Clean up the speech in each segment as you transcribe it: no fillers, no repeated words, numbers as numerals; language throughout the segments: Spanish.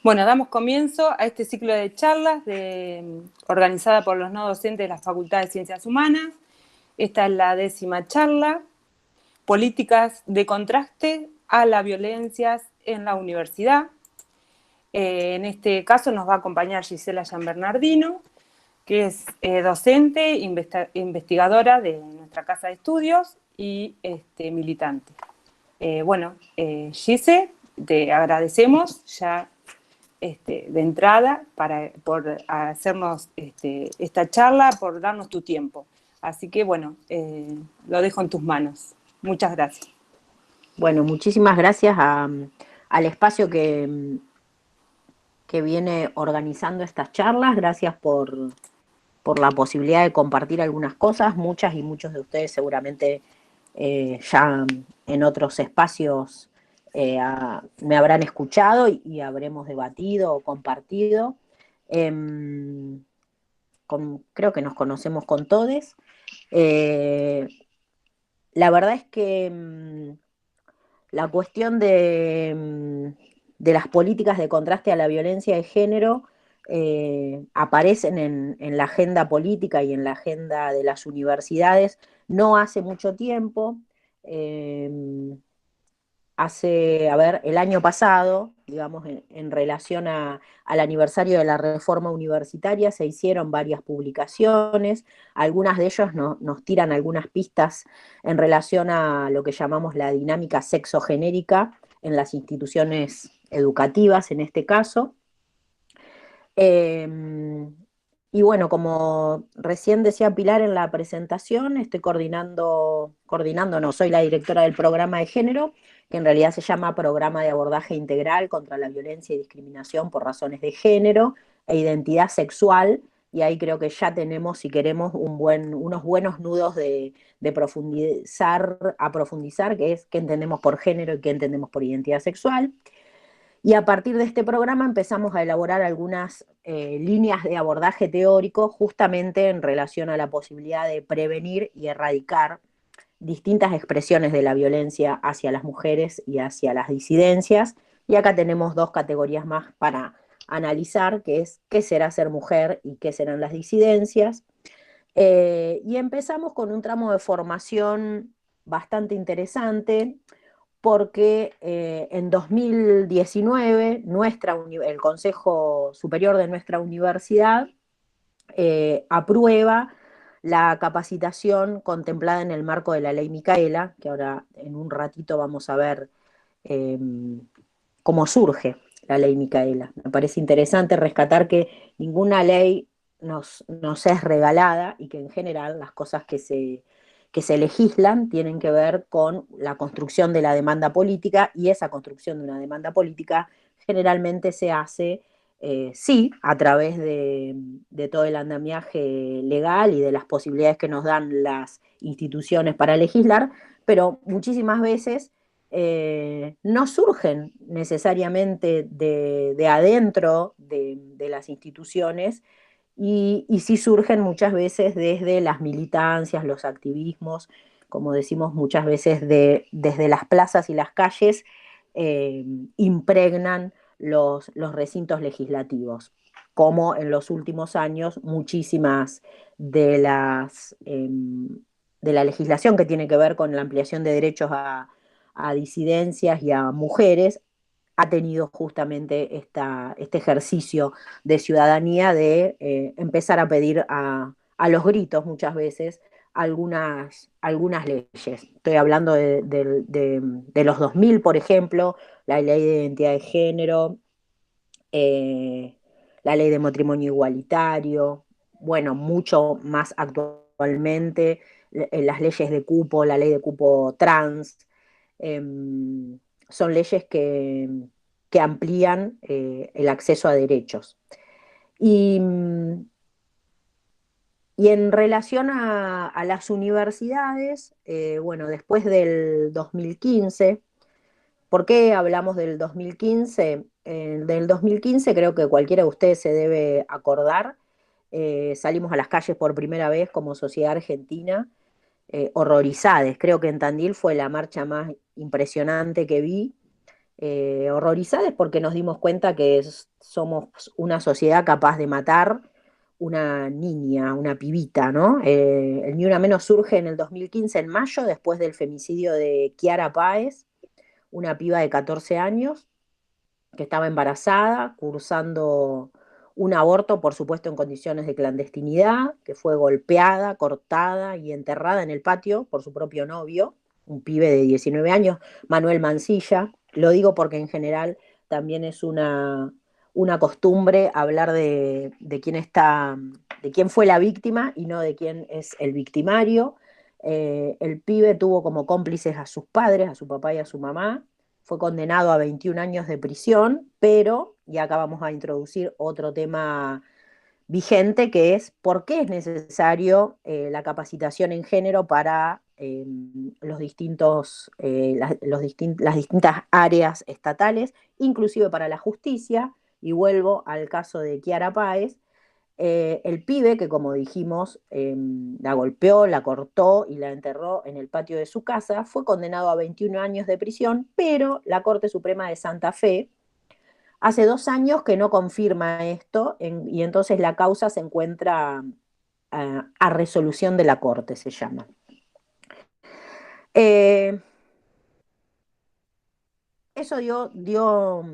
Bueno, damos comienzo a este ciclo de charlas organizada por los no docentes de la Facultad de Ciencias Humanas. Esta es la 10ª charla, Políticas de contraste a las violencias en la universidad. En este caso nos va a acompañar Gisela Gianbernardino, que es docente, investigadora de nuestra casa de estudios y militante. Gise, te agradecemos ya de entrada por hacernos esta charla, por darnos tu tiempo. Así que bueno, lo dejo en tus manos. Muchas gracias. Bueno, muchísimas gracias al espacio que viene organizando estas charlas. Gracias por la posibilidad de compartir algunas cosas. Muchas y muchos de ustedes seguramente ya en otros espacios me habrán escuchado y habremos debatido o compartido. Creo que nos conocemos con todos. La verdad es que la cuestión de las políticas de contraste a la violencia de género aparecen en la agenda política y en la agenda de las universidades no hace mucho tiempo. El año pasado, digamos, en relación al aniversario de la reforma universitaria, se hicieron varias publicaciones. Algunas de ellas nos tiran algunas pistas en relación a lo que llamamos la dinámica sexogenérica en las instituciones educativas, en este caso. Y bueno, como recién decía Pilar en la presentación, estoy no, soy la directora del programa de género, que en realidad se llama Programa de Abordaje Integral contra la Violencia y Discriminación por Razones de Género e Identidad Sexual, y ahí creo que ya tenemos, si queremos, unos buenos nudos de profundizar, que es qué entendemos por género y qué entendemos por identidad sexual. Y a partir de este programa empezamos a elaborar algunas líneas de abordaje teórico justamente en relación a la posibilidad de prevenir y erradicar distintas expresiones de la violencia hacia las mujeres y hacia las disidencias. Y acá tenemos dos categorías más para analizar, que es qué será ser mujer y qué serán las disidencias. Y empezamos con un tramo de formación bastante interesante, porque en 2019 el Consejo Superior de nuestra universidad aprueba la capacitación contemplada en el marco de la ley Micaela, que ahora en un ratito vamos a ver eh, cómo surge la ley Micaela. Me parece interesante rescatar que ninguna ley nos es regalada y que en general las cosas que se legislan tienen que ver con la construcción de la demanda política, y esa construcción de una demanda política generalmente se hace, sí, a través de todo el andamiaje legal y de las posibilidades que nos dan las instituciones para legislar, pero muchísimas veces no surgen necesariamente de adentro de las instituciones, y sí surgen muchas veces desde las militancias, los activismos, como decimos muchas veces, desde las plazas y las calles, impregnan los recintos legislativos, como en los últimos años muchísimas de la legislación que tiene que ver con la ampliación de derechos a disidencias y a mujeres ha tenido justamente este ejercicio de ciudadanía de empezar a pedir a los gritos muchas veces algunas leyes. Estoy hablando de los 2000, por ejemplo, la ley de identidad de género, eh, la ley de matrimonio igualitario, bueno, mucho más actualmente, las leyes de cupo, la ley de cupo trans. eh, Son leyes que amplían el acceso a derechos. Y, y en relación a las universidades, bueno, después del 2015, ¿por qué hablamos del 2015? Del 2015 creo que cualquiera de ustedes se debe acordar. Salimos a las calles por primera vez como sociedad argentina, horrorizadas. Creo que en Tandil fue la marcha más impresionante que vi. horrorizadas porque nos dimos cuenta que somos una sociedad capaz de matar una niña, una pibita, ¿no? El Ni Una Menos surge en el 2015, en mayo, después del femicidio de Kiara Páez, una piba de 14 años que estaba embarazada, cursando un aborto, por supuesto, en condiciones de clandestinidad, que fue golpeada, cortada y enterrada en el patio por su propio novio, un pibe de 19 años, Manuel Mancilla. Lo digo porque en general también es una costumbre hablar de quién está, de quién fue la víctima y no de quién es el victimario. El pibe tuvo como cómplices a sus padres, a su papá y a su mamá, fue condenado a 21 años de prisión, pero, y acá vamos a introducir otro tema vigente, que es por qué es necesario la capacitación en género para las distintas áreas estatales, inclusive para la justicia, y vuelvo al caso de Kiara Páez. El pibe, que como dijimos, la golpeó, la cortó y la enterró en el patio de su casa, fue condenado a 21 años de prisión, pero la Corte Suprema de Santa Fe hace 2 años que no confirma esto y entonces la causa se encuentra a resolución de la Corte, se llama. Eh, Eso dio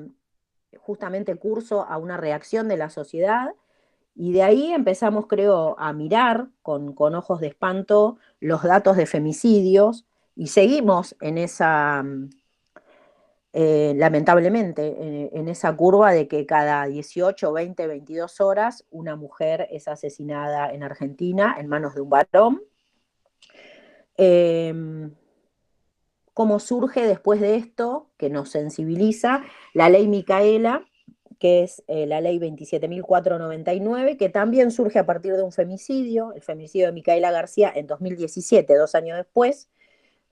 justamente curso a una reacción de la sociedad. Y de ahí empezamos, creo, a mirar con ojos de espanto los datos de femicidios y seguimos en esa, lamentablemente, en esa curva de que cada 18, 20, 22 horas una mujer es asesinada en Argentina en manos de un varón. Eh, ¿Cómo surge después de esto, que nos sensibiliza, la ley Micaela, que es la ley 27.499, que también surge a partir de un femicidio, el femicidio de Micaela García en 2017, 2 años después?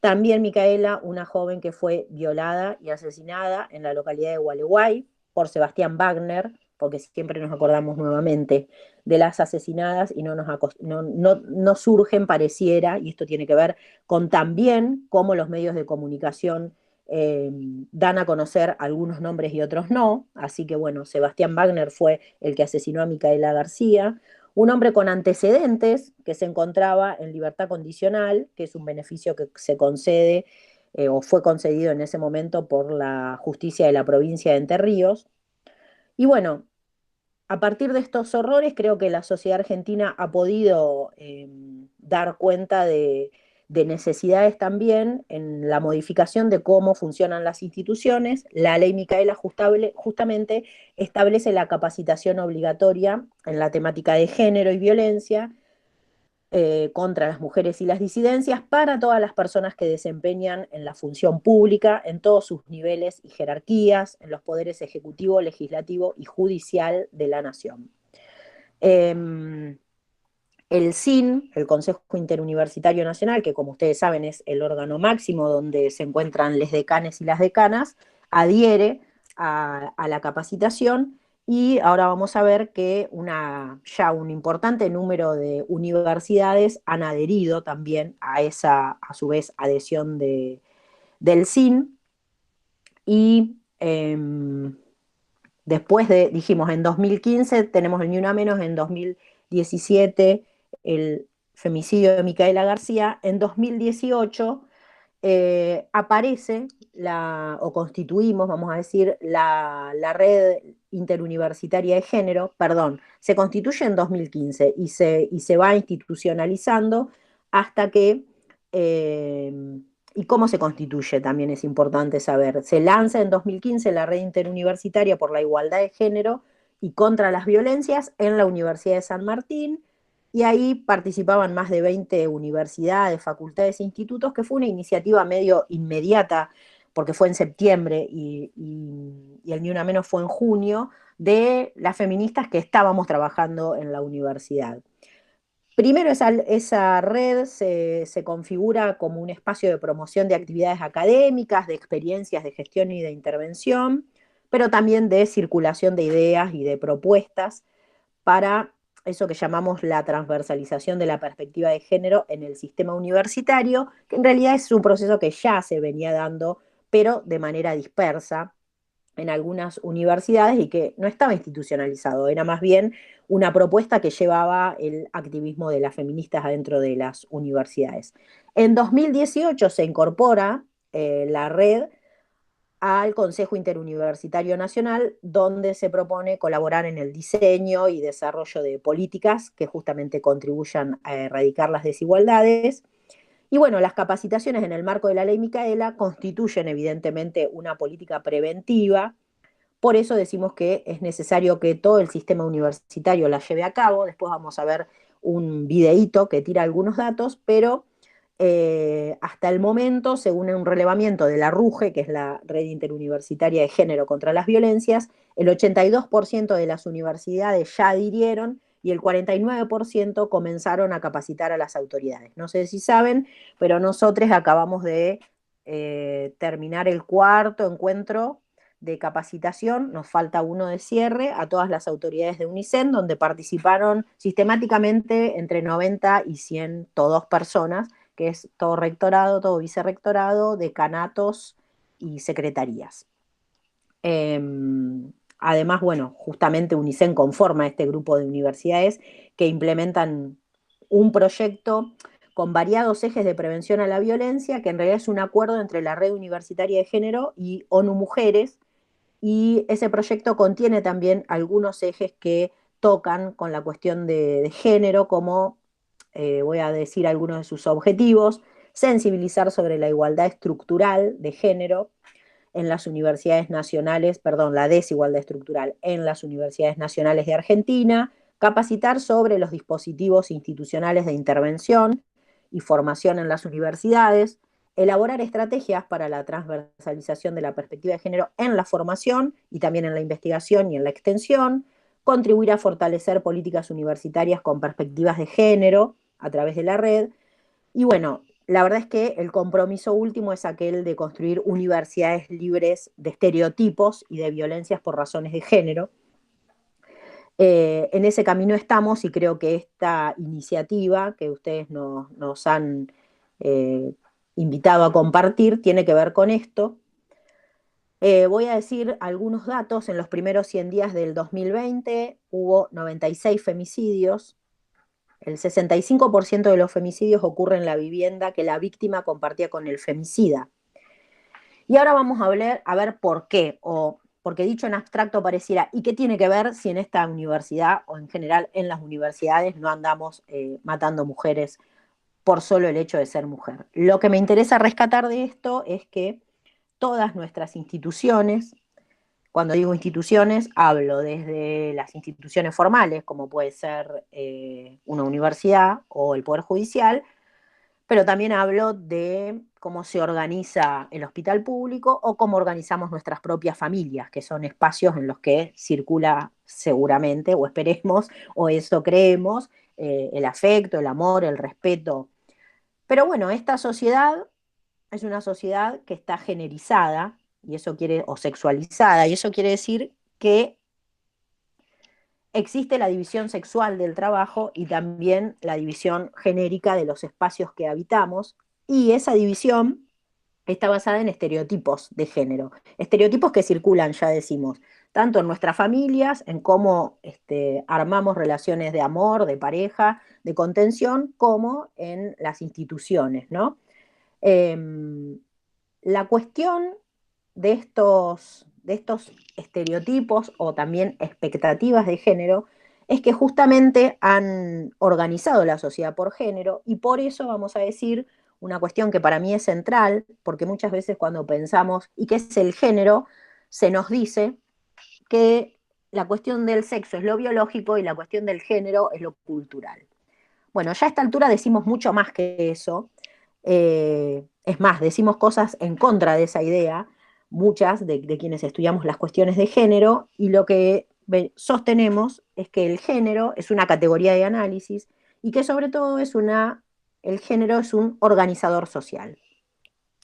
También Micaela, una joven que fue violada y asesinada en la localidad de Gualeguay por Sebastián Wagner, porque siempre nos acordamos nuevamente de las asesinadas y no surgen, pareciera, y esto tiene que ver con también cómo los medios de comunicación dan a conocer algunos nombres y otros no. Así que bueno, Sebastián Wagner fue el que asesinó a Micaela García, un hombre con antecedentes que se encontraba en libertad condicional, que es un beneficio que se concede o fue concedido en ese momento por la justicia de la provincia de Entre Ríos. Y bueno, a partir de estos horrores creo que la sociedad argentina ha podido dar cuenta de necesidades también en la modificación de cómo funcionan las instituciones. La ley Micaela justamente establece la capacitación obligatoria en la temática de género y violencia contra las mujeres y las disidencias para todas las personas que desempeñan en la función pública, en todos sus niveles y jerarquías, en los poderes ejecutivo, legislativo y judicial de la nación. El CIN, el Consejo Interuniversitario Nacional, que como ustedes saben es el órgano máximo donde se encuentran les decanes y las decanas, adhiere a la capacitación, y ahora vamos a ver que ya un importante número de universidades han adherido también a esa, a su vez, adhesión del CIN. Y después dijimos, en 2015 tenemos el Ni Una Menos, en 2017 el femicidio de Micaela García, en 2018 aparece o constituimos, vamos a decir, la red interuniversitaria de género, perdón, se constituye en 2015 y se va institucionalizando hasta que, y cómo se constituye también es importante saber, se lanza en 2015 la red interuniversitaria por la igualdad de género y contra las violencias en la Universidad de San Martín, y ahí participaban más de 20 universidades, facultades e institutos, que fue una iniciativa medio inmediata, porque fue en septiembre y el Ni Una Menos fue en junio, de las feministas que estábamos trabajando en la universidad. Primero esa red se configura como un espacio de promoción de actividades académicas, de experiencias de gestión y de intervención, pero también de circulación de ideas y de propuestas para eso que llamamos la transversalización de la perspectiva de género en el sistema universitario, que en realidad es un proceso que ya se venía dando, pero de manera dispersa, en algunas universidades y que no estaba institucionalizado, era más bien una propuesta que llevaba el activismo de las feministas adentro de las universidades. En 2018 se incorpora la red al Consejo Interuniversitario Nacional, donde se propone colaborar en el diseño y desarrollo de políticas que justamente contribuyan a erradicar las desigualdades. Y bueno, las capacitaciones en el marco de la ley Micaela constituyen evidentemente una política preventiva. Por eso decimos que es necesario que todo el sistema universitario la lleve a cabo. Después vamos a ver un videíto que tira algunos datos, pero hasta el momento, según un relevamiento de la RUGE, que es la Red Interuniversitaria de Género contra las Violencias, el 82% de las universidades ya adhirieron y el 49% comenzaron a capacitar a las autoridades. No sé si saben, pero nosotros acabamos de terminar el cuarto encuentro de capacitación, nos falta uno de cierre, a todas las autoridades de UNICEN, donde participaron sistemáticamente entre 90 y 102 personas, que es todo rectorado, todo vicerrectorado, decanatos y secretarías. Eh, Además, bueno, justamente UNICEN conforma este grupo de universidades que implementan un proyecto con variados ejes de prevención a la violencia, que en realidad es un acuerdo entre la Red Universitaria de Género y ONU Mujeres, y ese proyecto contiene también algunos ejes que tocan con la cuestión de género, como voy a decir algunos de sus objetivos: sensibilizar sobre la igualdad estructural de género en las universidades nacionales, perdón, la desigualdad estructural en las universidades nacionales de Argentina, capacitar sobre los dispositivos institucionales de intervención y formación en las universidades, elaborar estrategias para la transversalización de la perspectiva de género en la formación y también en la investigación y en la extensión, contribuir a fortalecer políticas universitarias con perspectivas de género a través de la red. Y bueno, la verdad es que el compromiso último es aquel de construir universidades libres de estereotipos y de violencias por razones de género. En ese camino estamos y creo que esta iniciativa que ustedes nos han eh, invitado a compartir tiene que ver con esto. Voy a decir algunos datos. En los primeros 100 días del 2020 hubo 96 femicidios. El 65% de los femicidios ocurre en la vivienda que la víctima compartía con el femicida. Y ahora vamos a ver por qué, o porque dicho en abstracto pareciera, ¿y qué tiene que ver si en esta universidad o en general en las universidades no andamos matando mujeres por solo el hecho de ser mujer? Lo que me interesa rescatar de esto es que todas nuestras instituciones, cuando digo instituciones, hablo desde las instituciones formales, como puede ser una universidad o el Poder Judicial, pero también hablo de cómo se organiza el hospital público o cómo organizamos nuestras propias familias, que son espacios en los que circula seguramente, o esperemos, o eso creemos, el afecto, el amor, el respeto. Pero bueno, esta sociedad es una sociedad que está generizada, y eso quiere, o sexualizada, y eso quiere decir que existe la división sexual del trabajo y también la división genérica de los espacios que habitamos, y esa división está basada en estereotipos de género, estereotipos que circulan, ya decimos, tanto en nuestras familias, en cómo armamos relaciones de amor, de pareja, de contención, como en las instituciones, ¿no? Eh, la cuestión de estos estereotipos o también expectativas de género es que justamente han organizado la sociedad por género, y por eso vamos a decir una cuestión que para mí es central, porque muchas veces cuando pensamos ¿y qué es el género?, se nos dice que la cuestión del sexo es lo biológico y la cuestión del género es lo cultural. Bueno, ya a esta altura decimos mucho más que eso. Es más, decimos cosas en contra de esa idea, muchas de quienes estudiamos las cuestiones de género, y lo que sostenemos es que el género es una categoría de análisis y que sobre todo el género es un organizador social.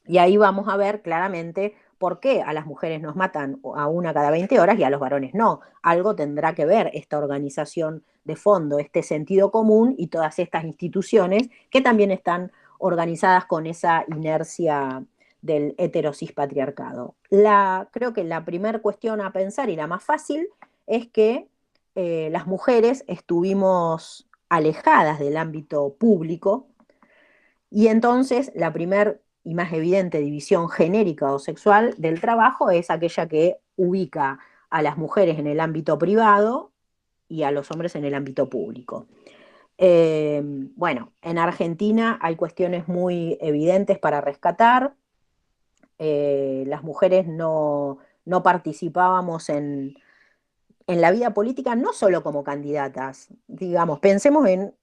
Y ahí vamos a ver claramente por qué a las mujeres nos matan a una cada 20 horas y a los varones no. Algo tendrá que ver esta organización de fondo, este sentido común y todas estas instituciones que también están organizadas con esa inercia del heterosis-patriarcado. Creo que la primera cuestión a pensar y la más fácil es que las mujeres estuvimos alejadas del ámbito público y entonces la primera y más evidente división genérica o sexual del trabajo es aquella que ubica a las mujeres en el ámbito privado y a los hombres en el ámbito público. Bueno, en Argentina hay cuestiones muy evidentes para rescatar. Las mujeres no participábamos en la vida política no solo como candidatas, digamos, pensemos en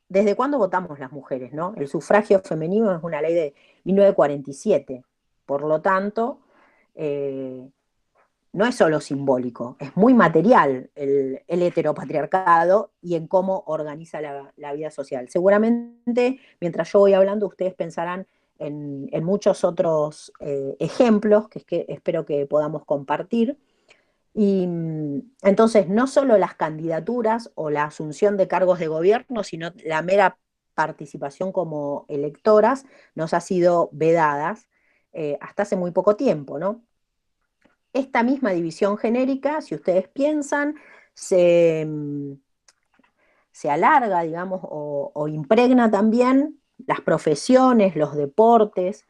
desde cuándo votamos las mujeres, ¿no? El sufragio femenino es una ley de 1947, por lo tanto, eh, no es solo simbólico, es muy material el heteropatriarcado y en cómo organiza la vida social. Seguramente, mientras yo voy hablando, ustedes pensarán en muchos otros ejemplos que espero que podamos compartir. Y entonces, no solo las candidaturas o la asunción de cargos de gobierno, sino la mera participación como electoras nos ha sido vedadas hasta hace muy poco tiempo, ¿no? Esta misma división genérica, si ustedes piensan, se, se alarga, digamos, o impregna también las profesiones, los deportes.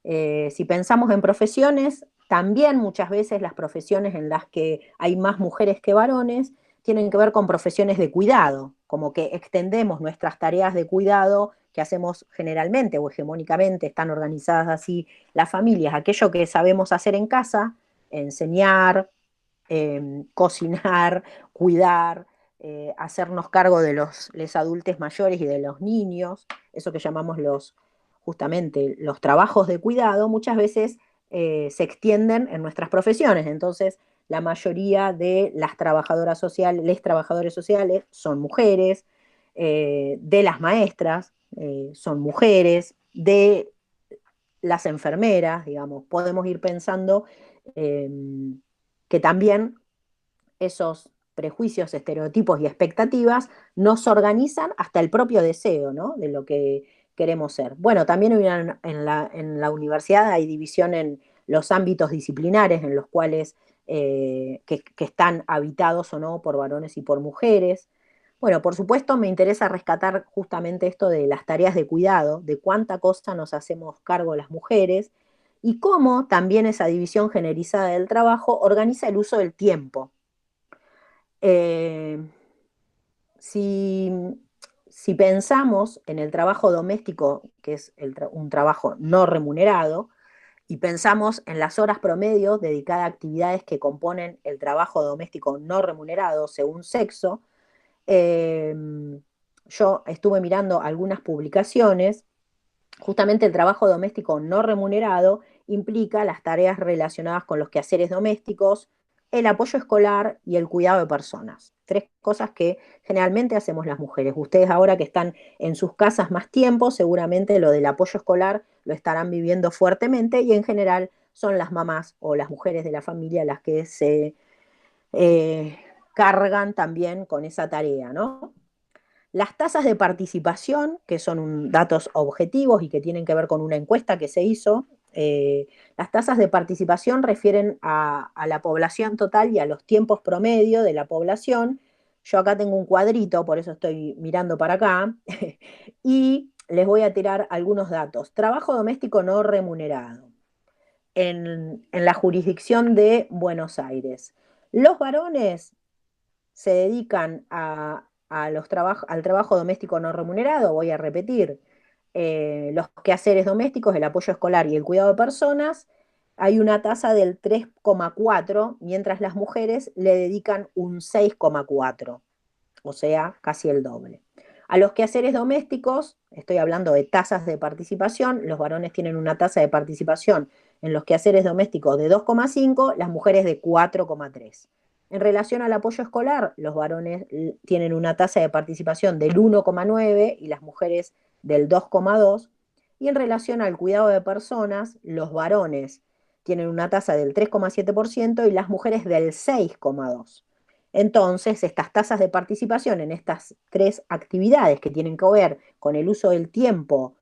Si pensamos en profesiones, también muchas veces las profesiones en las que hay más mujeres que varones tienen que ver con profesiones de cuidado, como que extendemos nuestras tareas de cuidado que hacemos generalmente o hegemónicamente, están organizadas así las familias, aquello que sabemos hacer en casa, enseñar, cocinar, cuidar, hacernos cargo de los adultos mayores y de los niños, eso que llamamos justamente los trabajos de cuidado, muchas veces se extienden en nuestras profesiones. Entonces, la mayoría de las trabajadoras sociales, les trabajadores sociales son mujeres, de las maestras son mujeres, de las enfermeras, digamos, podemos ir pensando eh, que también esos prejuicios, estereotipos y expectativas nos organizan hasta el propio deseo, ¿no? De lo que queremos ser. Bueno, también en la universidad hay división en los ámbitos disciplinares en los cuales que están habitados o no por varones y por mujeres. Bueno, por supuesto me interesa rescatar justamente esto de las tareas de cuidado, de cuánta cosa nos hacemos cargo las mujeres y cómo también esa división generalizada del trabajo organiza el uso del tiempo. Eh, si, si pensamos en el trabajo doméstico, que es un trabajo no remunerado, y pensamos en las horas promedio dedicadas a actividades que componen el trabajo doméstico no remunerado según sexo, eh, yo estuve mirando algunas publicaciones. Justamente el trabajo doméstico no remunerado implica las tareas relacionadas con los quehaceres domésticos, el apoyo escolar y el cuidado de personas. Tres cosas que generalmente hacemos las mujeres. Ustedes ahora que están en sus casas más tiempo, seguramente lo del apoyo escolar lo estarán viviendo fuertemente y en general son las mamás o las mujeres de la familia las que se eh, cargan también con esa tarea, ¿no? Las tasas de participación, que son datos objetivos y que tienen que ver con una encuesta que se hizo, las tasas de participación refieren a la población total y a los tiempos promedio de la población. Yo acá tengo un cuadrito, por eso estoy mirando para acá, y les voy a tirar algunos datos. Trabajo doméstico no remunerado en la jurisdicción de Buenos Aires. Los varones se dedican al trabajo doméstico no remunerado, voy a repetir, los quehaceres domésticos, el apoyo escolar y el cuidado de personas, hay una tasa del 3,4, mientras las mujeres le dedican un 6,4, o sea, casi el doble. A los quehaceres domésticos, estoy hablando de tasas de participación, los varones tienen una tasa de participación en los quehaceres domésticos de 2,5, las mujeres de 4,3. En relación al apoyo escolar, los varones tienen una tasa de participación del 1,9 y las mujeres del 2,2. Y en relación al cuidado de personas, los varones tienen una tasa del 3,7% y las mujeres del 6,2%. Entonces, estas tasas de participación en estas tres actividades que tienen que ver con el uso del tiempo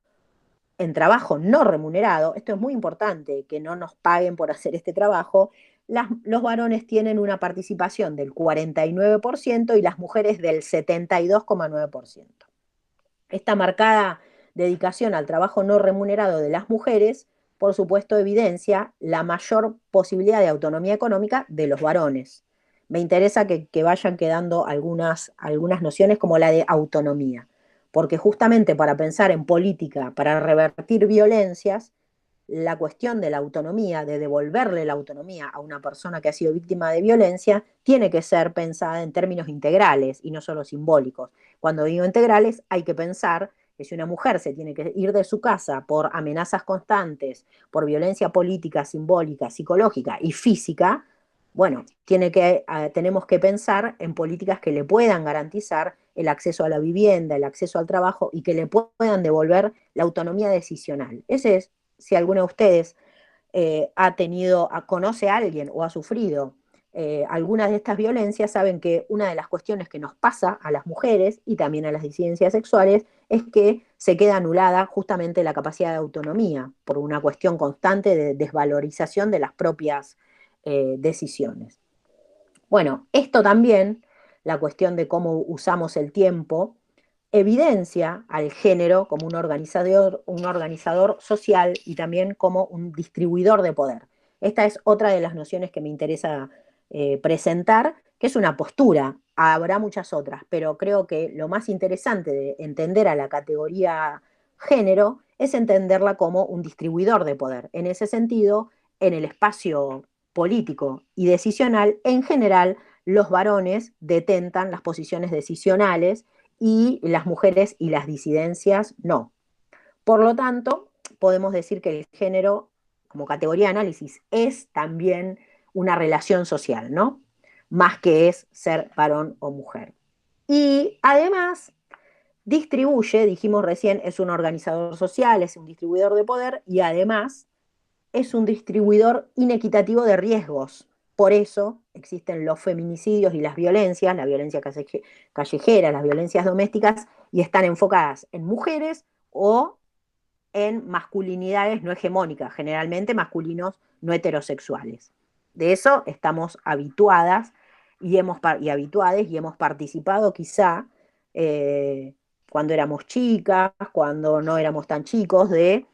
en trabajo no remunerado, esto es muy importante, que no nos paguen por hacer este trabajo, los varones tienen una participación del 49% y las mujeres del 72,9%. Esta marcada dedicación al trabajo no remunerado de las mujeres, por supuesto, evidencia la mayor posibilidad de autonomía económica de los varones. Me interesa que vayan quedando algunas nociones como la de autonomía, porque justamente para pensar en política, para revertir violencias, la cuestión de la autonomía, de devolverle la autonomía a una persona que ha sido víctima de violencia, tiene que ser pensada en términos integrales y no solo simbólicos. Cuando digo integrales, hay que pensar que si una mujer se tiene que ir de su casa por amenazas constantes, por violencia política, simbólica, psicológica y física, bueno, tenemos que pensar en políticas que le puedan garantizar el acceso a la vivienda, el acceso al trabajo y que le puedan devolver la autonomía decisional. Ese es, si alguno de ustedes conoce a alguien o ha sufrido algunas de estas violencias, saben que una de las cuestiones que nos pasa a las mujeres y también a las disidencias sexuales es que se queda anulada justamente la capacidad de autonomía por una cuestión constante de desvalorización de las propias decisiones. Bueno, esto también, la cuestión de cómo usamos el tiempo, evidencia al género como un organizador social y también como un distribuidor de poder. Esta es otra de las nociones que me interesa presentar, que es una postura. Habrá muchas otras, pero creo que lo más interesante de entender a la categoría género es entenderla como un distribuidor de poder. En ese sentido, en el espacio político y decisional, en general, los varones detentan las posiciones decisionales y las mujeres y las disidencias no. Por lo tanto, podemos decir que el género, como categoría de análisis, es también una relación social, ¿no? Más que es ser varón o mujer. Y además distribuye, dijimos recién, es un organizador social, es un distribuidor de poder y además es un distribuidor inequitativo de riesgos. Por eso existen los feminicidios y las violencias, la violencia callejera, las violencias domésticas, y están enfocadas en mujeres o en masculinidades no hegemónicas, generalmente masculinos no heterosexuales. De eso estamos habituadas y habituades y hemos participado quizá cuando éramos chicas, cuando no éramos tan chicos, de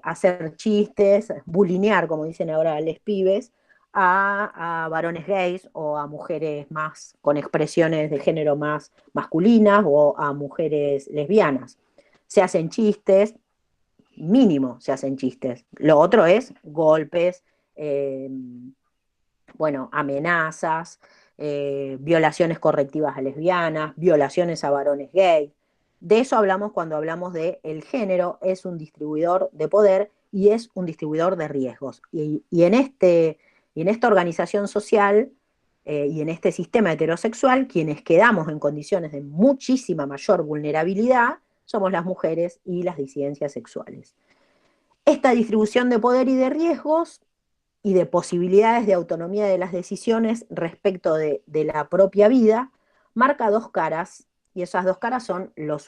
hacer chistes, bulinear, como dicen ahora les pibes, a varones gays o a mujeres más con expresiones de género más masculinas o a mujeres lesbianas. Se hacen chistes, mínimo se hacen chistes. Lo otro es golpes, eh, bueno, amenazas, violaciones correctivas a lesbianas, violaciones a varones gays. De eso hablamos cuando hablamos de el género es un distribuidor de poder y es un distribuidor de riesgos. Y en esta organización social y en este sistema heterosexual, quienes quedamos en condiciones de muchísima mayor vulnerabilidad somos las mujeres y las disidencias sexuales. Esta distribución de poder y de riesgos y de posibilidades de autonomía de las decisiones respecto de la propia vida, marca dos caras, y esas dos caras son les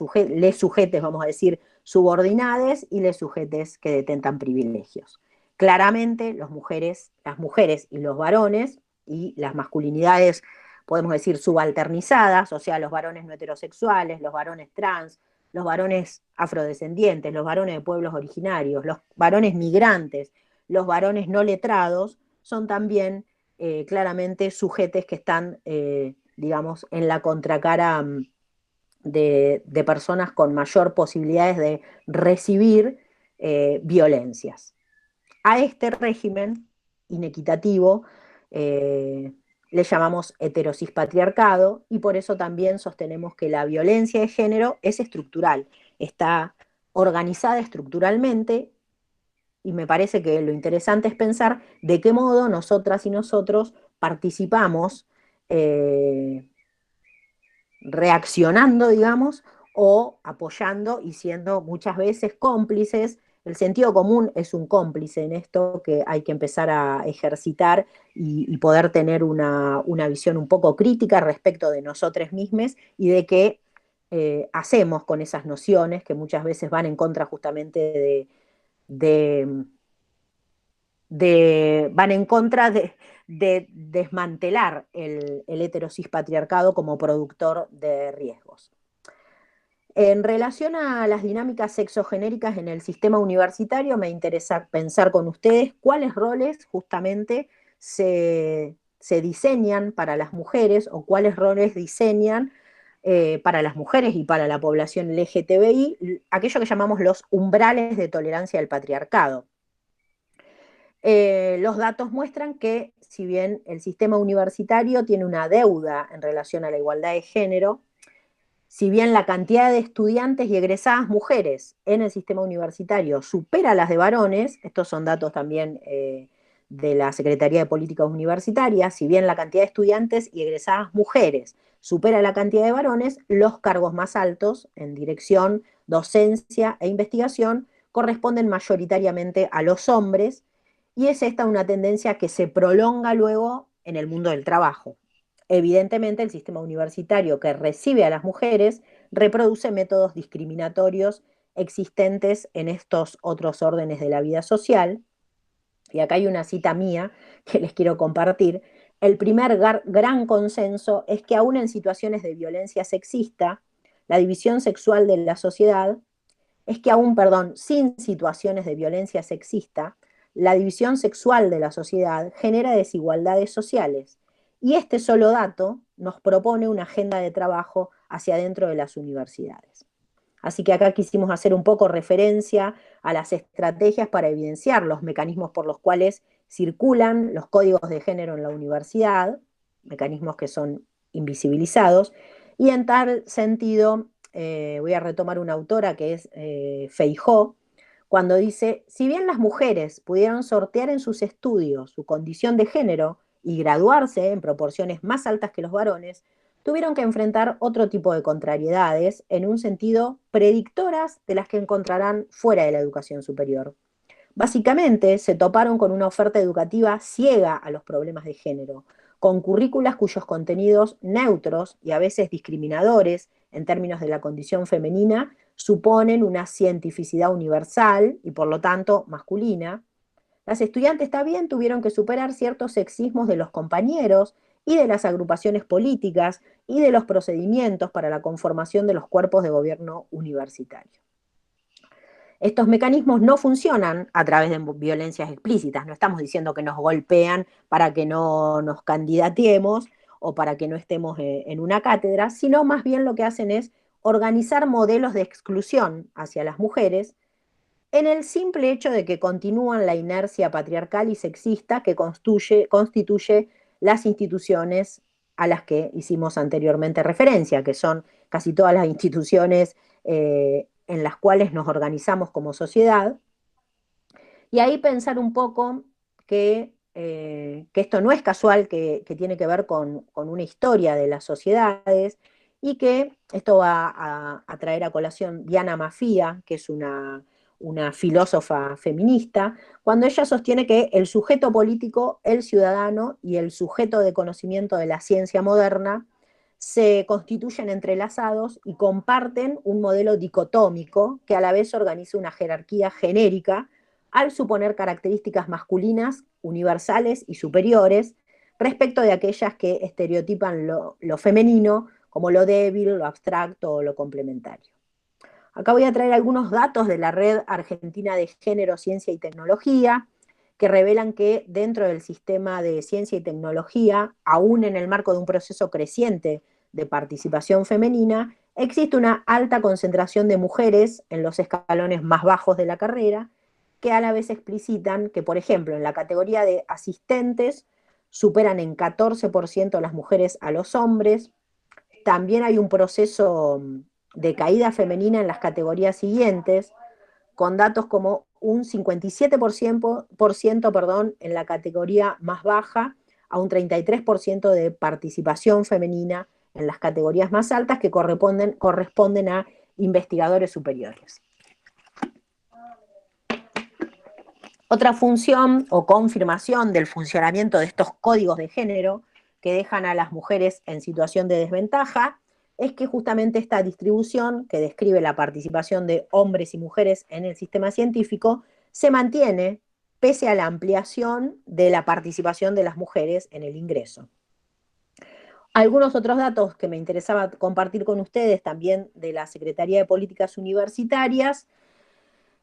sujetes, vamos a decir, subordinades y les sujetes que detentan privilegios. Claramente, las mujeres y los varones, y las masculinidades, podemos decir, subalternizadas, o sea, los varones no heterosexuales, los varones trans, los varones afrodescendientes, los varones de pueblos originarios, los varones migrantes, los varones no letrados, son también claramente sujetes que están, digamos, en la contracara de personas con mayor posibilidades de recibir violencias. A este régimen inequitativo le llamamos heterosis-patriarcado y por eso también sostenemos que la violencia de género es estructural, está organizada estructuralmente y me parece que lo interesante es pensar de qué modo nosotras y nosotros participamos reaccionando, digamos, o apoyando y siendo muchas veces cómplices. El sentido común es un cómplice en esto que hay que empezar a ejercitar y poder tener una visión un poco crítica respecto de nosotros mismos y de que hacemos con esas nociones que muchas veces van en contra justamente de, van en contra de desmantelar el heterosis patriarcado como productor de riesgos. En relación a las dinámicas sexogenéricas en el sistema universitario, me interesa pensar con ustedes cuáles roles justamente se diseñan para las mujeres o cuáles roles diseñan para las mujeres y para la población LGTBI, aquello que llamamos los umbrales de tolerancia al patriarcado. Los datos muestran que, si bien el sistema universitario tiene una deuda en relación a la igualdad de género, si bien la cantidad de estudiantes y egresadas mujeres en el sistema universitario supera las de varones, estos son datos también de la Secretaría de Políticas Universitarias, si bien la cantidad de estudiantes y egresadas mujeres supera la cantidad de varones, los cargos más altos en dirección, docencia e investigación corresponden mayoritariamente a los hombres, y es esta una tendencia que se prolonga luego en el mundo del trabajo. Evidentemente, el sistema universitario que recibe a las mujeres reproduce métodos discriminatorios existentes en estos otros órdenes de la vida social. Y acá hay una cita mía que les quiero compartir. El primer gran consenso es que aún en situaciones de violencia sexista, la división sexual de la sociedad, es que aún, perdón, sin situaciones de violencia sexista, la división sexual de la sociedad genera desigualdades sociales. Y este solo dato nos propone una agenda de trabajo hacia dentro de las universidades. Así que acá quisimos hacer un poco referencia a las estrategias para evidenciar los mecanismos por los cuales circulan los códigos de género en la universidad, mecanismos que son invisibilizados, y en tal sentido voy a retomar una autora que es Feijó, cuando dice: si bien las mujeres pudieron sortear en sus estudios su condición de género y graduarse en proporciones más altas que los varones, tuvieron que enfrentar otro tipo de contrariedades, en un sentido predictoras de las que encontrarán fuera de la educación superior. Básicamente, se toparon con una oferta educativa ciega a los problemas de género, con currículas cuyos contenidos neutros y a veces discriminadores en términos de la condición femenina suponen una cientificidad universal y por lo tanto masculina. Las estudiantes también tuvieron que superar ciertos sexismos de los compañeros y de las agrupaciones políticas y de los procedimientos para la conformación de los cuerpos de gobierno universitario. Estos mecanismos no funcionan a través de violencias explícitas, no estamos diciendo que nos golpean para que no nos candidateemos o para que no estemos en una cátedra, sino más bien lo que hacen es organizar modelos de exclusión hacia las mujeres en el simple hecho de que continúan la inercia patriarcal y sexista que constituye las instituciones a las que hicimos anteriormente referencia, que son casi todas las instituciones en las cuales nos organizamos como sociedad. Y ahí pensar un poco que esto no es casual, que tiene que ver con una historia de las sociedades, y que esto va a traer a colación Diana Mafia, que es una filósofa feminista, cuando ella sostiene que el sujeto político, el ciudadano y el sujeto de conocimiento de la ciencia moderna se constituyen entrelazados y comparten un modelo dicotómico que a la vez organiza una jerarquía genérica al suponer características masculinas, universales y superiores respecto de aquellas que estereotipan lo femenino como lo débil, lo abstracto o lo complementario. Acá voy a traer algunos datos de la Red Argentina de Género, Ciencia y Tecnología, que revelan que dentro del sistema de ciencia y tecnología, aún en el marco de un proceso creciente de participación femenina, existe una alta concentración de mujeres en los escalones más bajos de la carrera, que a la vez explicitan que, por ejemplo, en la categoría de asistentes superan en 14% las mujeres a los hombres. También hay un proceso de caída femenina en las categorías siguientes, con datos como un 57% perdón, en la categoría más baja, a un 33% de participación femenina en las categorías más altas, que corresponden a investigadores superiores. Otra función o confirmación del funcionamiento de estos códigos de género que dejan a las mujeres en situación de desventaja es que justamente esta distribución que describe la participación de hombres y mujeres en el sistema científico se mantiene pese a la ampliación de la participación de las mujeres en el ingreso. Algunos otros datos que me interesaba compartir con ustedes también de la Secretaría de Políticas Universitarias.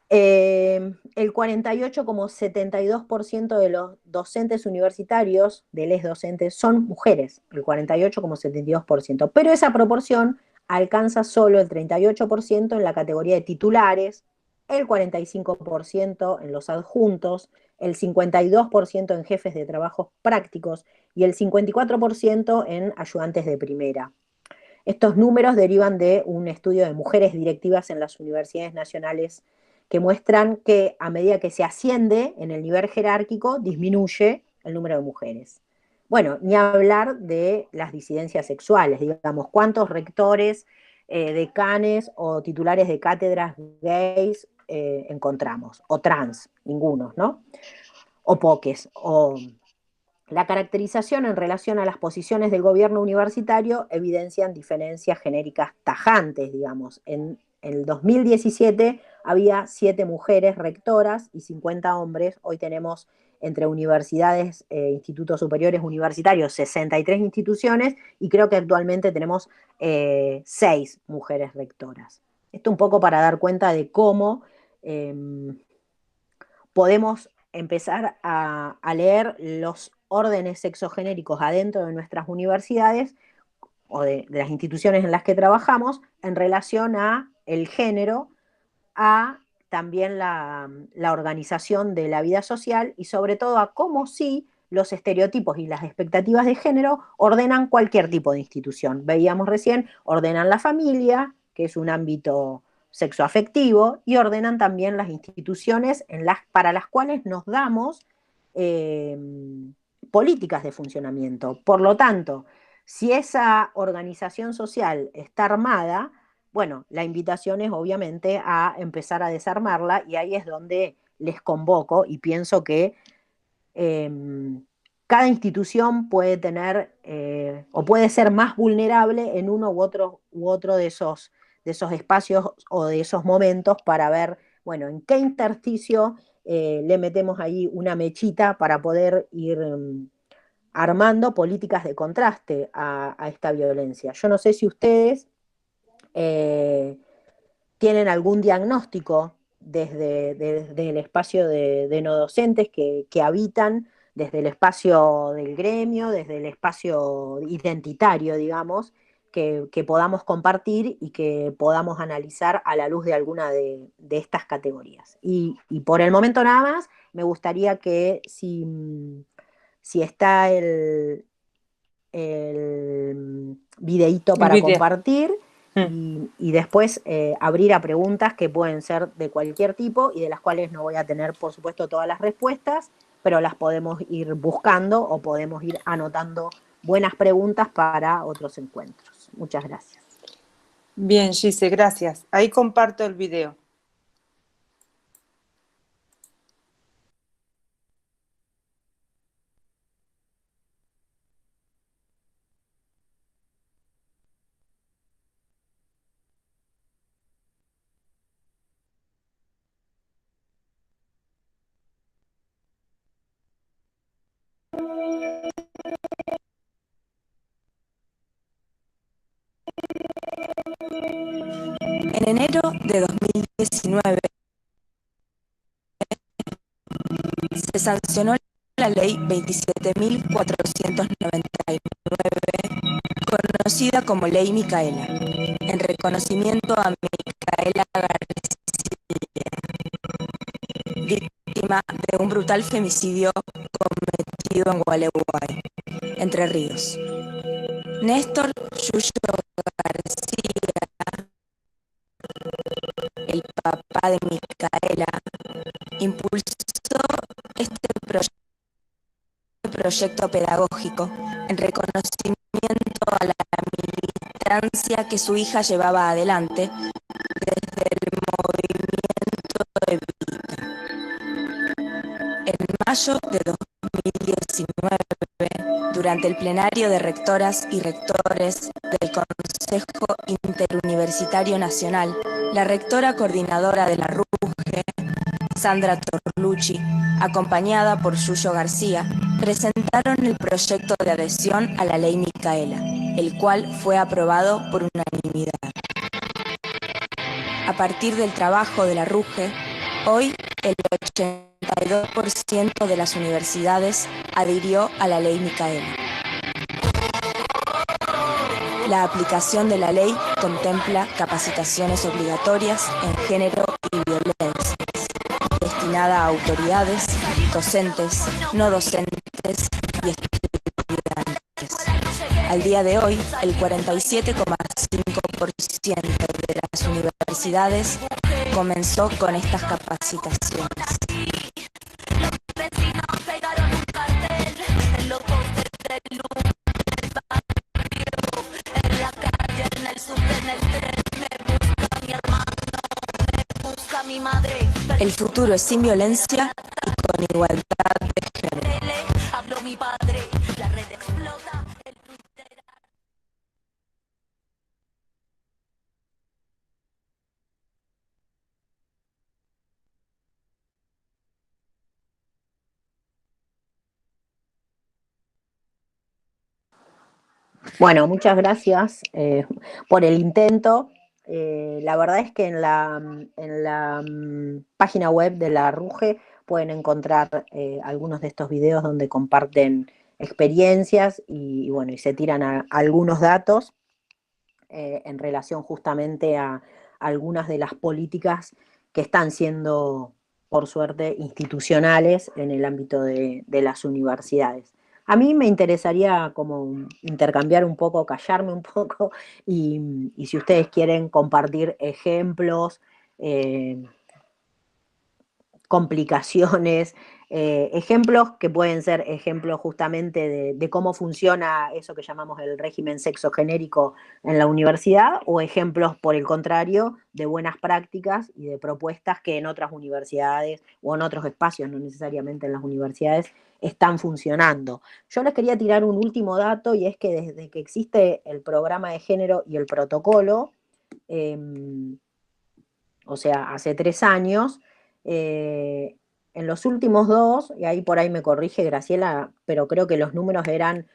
El 48,72% de los docentes universitarios, de les docentes, son mujeres, el 48,72%, pero esa proporción alcanza solo el 38% en la categoría de titulares, el 45% en los adjuntos, el 52% en jefes de trabajos prácticos y el 54% en ayudantes de primera. Estos números derivan de un estudio de mujeres directivas en las universidades nacionales que muestran que a medida que se asciende en el nivel jerárquico, disminuye el número de mujeres. Bueno, ni hablar de las disidencias sexuales, digamos, cuántos rectores, decanes o titulares de cátedras gays encontramos, o trans, ningunos, ¿no? O poques, o la caracterización en relación a las posiciones del gobierno universitario evidencian diferencias genéricas tajantes, digamos. En el 2017 había 7 mujeres rectoras y 50 hombres. Hoy tenemos entre universidades, institutos superiores universitarios, 63 instituciones y creo que actualmente tenemos 6 mujeres rectoras. Esto un poco para dar cuenta de cómo podemos empezar a leer los órdenes sexogenéricos adentro de nuestras universidades o de las instituciones en las que trabajamos en relación a el género, a también la organización de la vida social y sobre todo a cómo sí los estereotipos y las expectativas de género ordenan cualquier tipo de institución. Veíamos recién, ordenan la familia, que es un ámbito sexoafectivo, y ordenan también las instituciones para las cuales nos damos eh, políticas de funcionamiento. Por lo tanto, si esa organización social está armada, bueno, la invitación es obviamente a empezar a desarmarla y ahí es donde les convoco y pienso que eh, cada institución puede tener o puede ser más vulnerable en uno u otro de esos espacios o de esos momentos para ver, bueno, en qué intersticio le metemos ahí una mechita para poder ir armando políticas de contraste a esta violencia. Yo no sé si ustedes eh, tienen algún diagnóstico desde el espacio de no docentes que habitan, desde el espacio del gremio, desde el espacio identitario, digamos, que podamos compartir y que podamos analizar a la luz de alguna de estas categorías. Y por el momento nada más, me gustaría que si está el videíto El para video. compartir Mm. y después abrir a preguntas que pueden ser de cualquier tipo y de las cuales no voy a tener, por supuesto, todas las respuestas, pero las podemos ir buscando o podemos ir anotando buenas preguntas para otros encuentros. Muchas gracias. Bien, Gise, gracias. Ahí comparto el video. En enero de 2019 se sancionó la Ley 27.499, conocida como Ley Micaela, en reconocimiento a Micaela García, víctima de un brutal femicidio cometido en Gualeguay, Entre Ríos. Néstor Yuyo García, el papá de Micaela, impulsó este proyecto pedagógico en reconocimiento a la militancia que su hija llevaba adelante desde el movimiento Evita. En mayo de 2019, durante el plenario de rectoras y rectores del Consejo Interuniversitario Nacional, la rectora coordinadora de la RUGE, Sandra Torlucci, acompañada por Yuyo García, presentaron el proyecto de adhesión a la Ley Micaela, el cual fue aprobado por unanimidad. A partir del trabajo de la RUGE, hoy el 82% de las universidades adhirió a la Ley Micaela. La aplicación de la ley contempla capacitaciones obligatorias en género y violencias, destinada a autoridades, docentes, no docentes y estudiantes. Al día de hoy, el 47,5% de las universidades comenzó con estas capacitaciones. El futuro es sin violencia y con igualdad de género. Bueno, muchas gracias por el intento. La verdad es que en la página web de la RUGE pueden encontrar algunos de estos videos donde comparten experiencias y bueno, y se tiran algunos datos en relación justamente a algunas de las políticas que están siendo, por suerte, institucionales en el ámbito de las universidades. A mí me interesaría como intercambiar un poco, callarme un poco, y si ustedes quieren compartir ejemplos, complicaciones, ejemplos que pueden ser ejemplos justamente de cómo funciona eso que llamamos el régimen sexogenérico en la universidad, o ejemplos, por el contrario, de buenas prácticas y de propuestas que en otras universidades o en otros espacios, no necesariamente en las universidades, están funcionando. Yo les quería tirar un último dato, y es que desde que existe el programa de género y el protocolo, o sea, hace 3 años, en los últimos 2, y ahí por ahí me corrige Graciela, pero creo que los números eran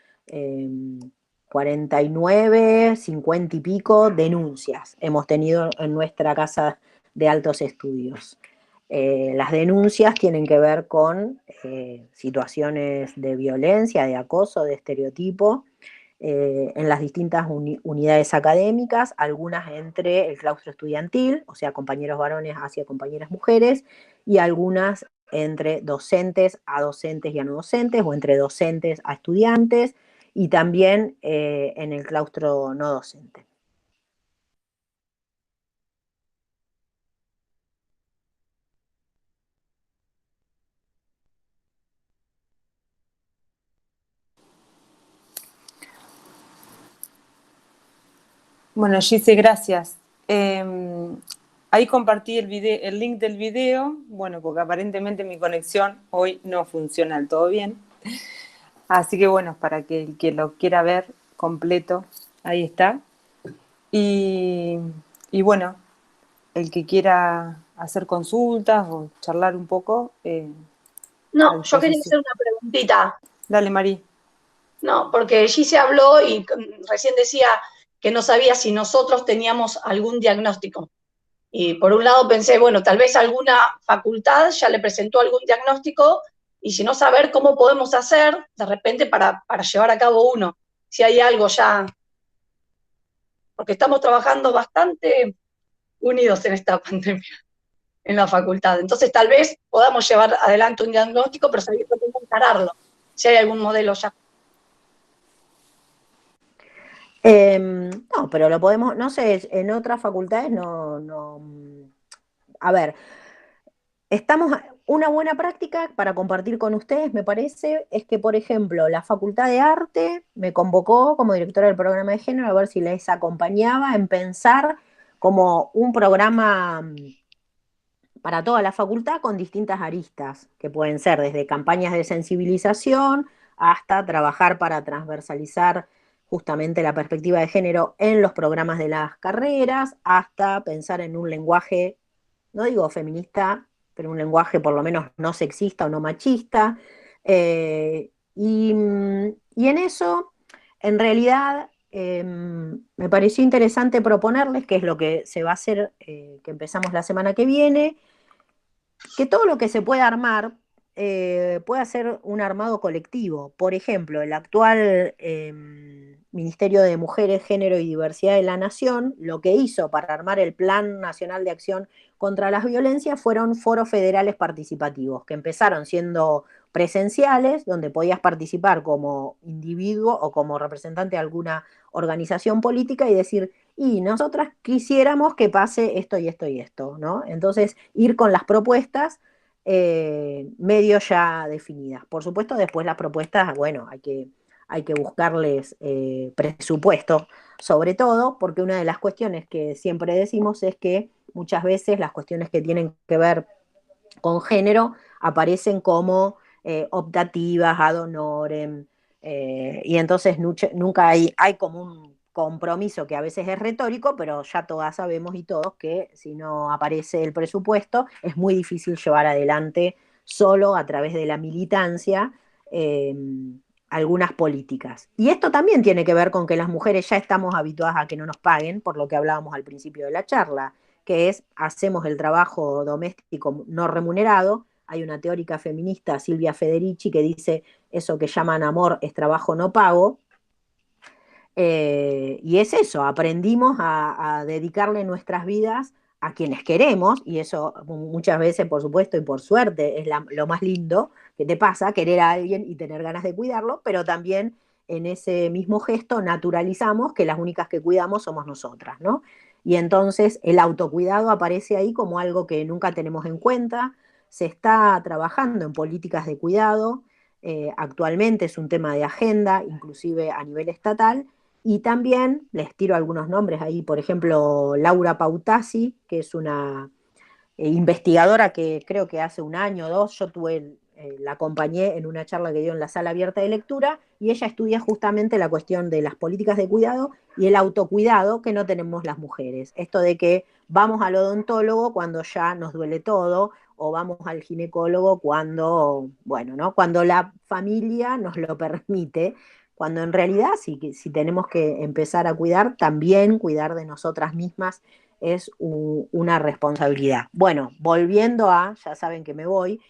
49, 50 y pico denuncias hemos tenido en nuestra casa de altos estudios. Las denuncias tienen que ver con situaciones de violencia, de acoso, de estereotipo, en las distintas unidades académicas, algunas entre el claustro estudiantil, o sea, compañeros varones hacia compañeras mujeres, y algunas entre docentes a docentes y a no docentes, o entre docentes a estudiantes, y también en el claustro no docente. Bueno, Gise, gracias. Ahí compartí el link del video, bueno, porque aparentemente mi conexión hoy no funciona del todo bien. Así que bueno, para que el que lo quiera ver completo, ahí está. Y bueno, el que quiera hacer consultas o charlar un poco. No, yo quería hacer una preguntita. Dale, Mari. No, porque Gise habló y recién decía que no sabía si nosotros teníamos algún diagnóstico. Y por un lado pensé, bueno, tal vez alguna facultad ya le presentó algún diagnóstico, y si no, saber cómo podemos hacer de repente para llevar a cabo uno. Si hay algo ya, porque estamos trabajando bastante unidos en esta pandemia en la facultad. Entonces tal vez podamos llevar adelante un diagnóstico, pero saber cómo encararlo, si hay algún modelo ya. No, pero lo podemos, no sé, en otras facultades no. A ver, una buena práctica para compartir con ustedes, me parece, es que, por ejemplo, la Facultad de Arte me convocó como directora del programa de género a ver si les acompañaba en pensar como un programa para toda la facultad con distintas aristas, que pueden ser desde campañas de sensibilización hasta trabajar para transversalizar justamente la perspectiva de género en los programas de las carreras, hasta pensar en un lenguaje, no digo feminista, pero un lenguaje por lo menos no sexista o no machista. Y en eso, en realidad, me pareció interesante proponerles, que es lo que se va a hacer, que empezamos la semana que viene, que todo lo que se pueda armar pueda ser un armado colectivo. Por ejemplo, el actual Ministerio de Mujeres, Género y Diversidad de la Nación, lo que hizo para armar el Plan Nacional de Acción contra las Violencias fueron foros federales participativos, que empezaron siendo presenciales, donde podías participar como individuo o como representante de alguna organización política y decir, y nosotras quisiéramos que pase esto y esto y esto, ¿no? Entonces, ir con las propuestas medio ya definidas. Por supuesto, después las propuestas, bueno, hay que buscarles presupuesto, sobre todo, porque una de las cuestiones que siempre decimos es que muchas veces las cuestiones que tienen que ver con género aparecen como optativas, ad honorem, y entonces nunca hay como un compromiso que a veces es retórico, pero ya todas sabemos y todos que si no aparece el presupuesto es muy difícil llevar adelante solo a través de la militancia eh, algunas políticas. Y esto también tiene que ver con que las mujeres ya estamos habituadas a que no nos paguen, por lo que hablábamos al principio de la charla, que es hacemos el trabajo doméstico no remunerado. Hay una teórica feminista, Silvia Federici, que dice eso que llaman amor es trabajo no pago. Y es eso, aprendimos a dedicarle nuestras vidas a quienes queremos, y eso muchas veces, por supuesto, y por suerte, es lo más lindo que te pasa, querer a alguien y tener ganas de cuidarlo, pero también en ese mismo gesto naturalizamos que las únicas que cuidamos somos nosotras, ¿no? Y entonces el autocuidado aparece ahí como algo que nunca tenemos en cuenta. Se está trabajando en políticas de cuidado, actualmente es un tema de agenda, inclusive a nivel estatal, y también les tiro algunos nombres ahí, por ejemplo, Laura Pautasi, que es una investigadora que creo que hace un año o dos yo la acompañé en una charla que dio en la sala abierta de lectura, y ella estudia justamente la cuestión de las políticas de cuidado y el autocuidado que no tenemos las mujeres. Esto de que vamos al odontólogo cuando ya nos duele todo, o vamos al ginecólogo cuando, bueno, ¿no? Cuando la familia nos lo permite, cuando en realidad si tenemos que empezar a cuidar, también cuidar de nosotras mismas es una responsabilidad. Bueno, volviendo a, ya saben que me voy,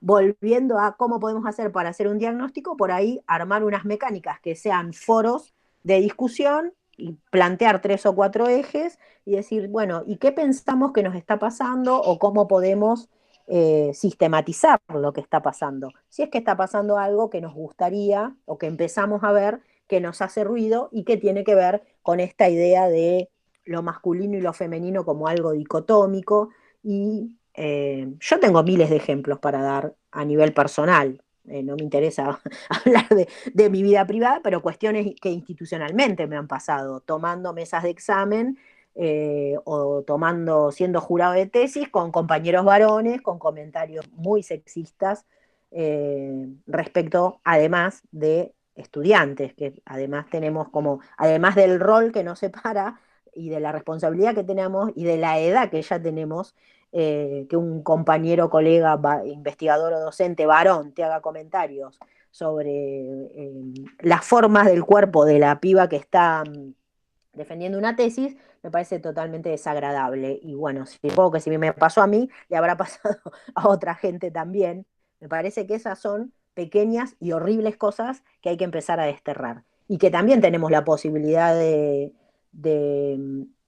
volviendo a cómo podemos hacer para hacer un diagnóstico, por ahí armar unas mecánicas que sean foros de discusión y plantear 3 o 4 ejes y decir, bueno, ¿y qué pensamos que nos está pasando o cómo podemos sistematizar lo que está pasando? Si es que está pasando algo que nos gustaría o que empezamos a ver que nos hace ruido y que tiene que ver con esta idea de lo masculino y lo femenino como algo dicotómico. Y yo tengo miles de ejemplos para dar a nivel personal. No me interesa hablar de mi vida privada, pero cuestiones que institucionalmente me han pasado, tomando mesas de examen o siendo jurado de tesis con compañeros varones, con comentarios muy sexistas respecto, además de estudiantes, que además tenemos como, además del rol que nos separa y de la responsabilidad que tenemos y de la edad que ya tenemos, que un compañero, colega, investigador o docente varón te haga comentarios sobre las formas del cuerpo de la piba que está defendiendo una tesis, me parece totalmente desagradable. Y bueno, supongo que si me pasó a mí, le habrá pasado a otra gente también. Me parece que esas son pequeñas y horribles cosas que hay que empezar a desterrar. Y que también tenemos la posibilidad de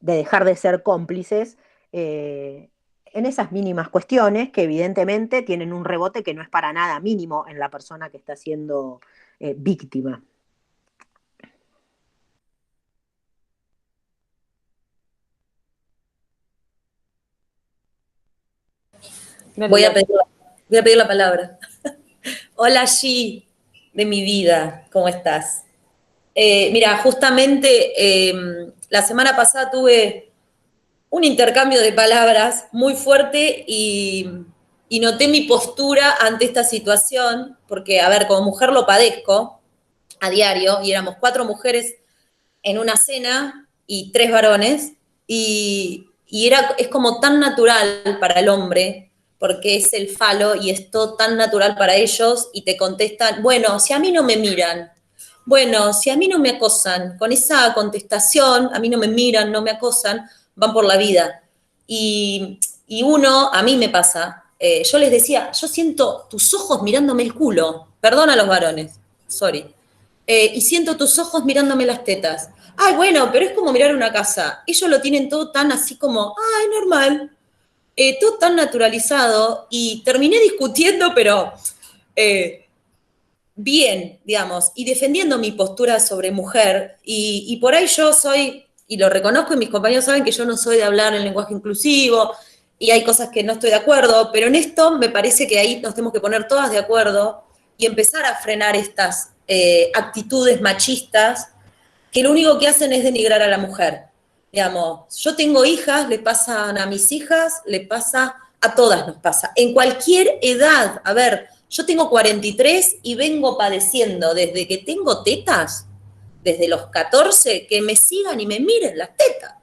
dejar de ser cómplices en esas mínimas cuestiones que evidentemente tienen un rebote que no es para nada mínimo en la persona que está siendo víctima. Voy a pedir la palabra. Hola, G, de mi vida, ¿cómo estás? Mira, justamente la semana pasada tuve un intercambio de palabras muy fuerte y y noté mi postura ante esta situación, porque, a ver, como mujer lo padezco a diario, y éramos 4 mujeres en una cena y 3 varones, y es como tan natural para el hombre, porque es el falo y es todo tan natural para ellos, y te contestan, bueno, si a mí no me miran, bueno, si a mí no me acosan, con esa contestación, a mí no me miran, no me acosan, van por la vida. Y uno, a mí me pasa, yo les decía, yo siento tus ojos mirándome el culo, perdón a los varones, sorry, y siento tus ojos mirándome las tetas. Ay, bueno, pero es como mirar una casa. Ellos lo tienen todo tan así como, ay, normal, todo tan naturalizado, y terminé discutiendo, pero bien, digamos, y defendiendo mi postura sobre mujer, y por ahí yo soy, y lo reconozco, y mis compañeros saben que yo no soy de hablar en lenguaje inclusivo, y hay cosas que no estoy de acuerdo, pero en esto me parece que ahí nos tenemos que poner todas de acuerdo y empezar a frenar estas actitudes machistas que lo único que hacen es denigrar a la mujer. Digamos, yo tengo hijas, le pasan a mis hijas, le pasa a todas, nos pasa. En cualquier edad, a ver, yo tengo 43 y vengo padeciendo desde que tengo tetas, desde los 14, que me sigan y me miren las tetas.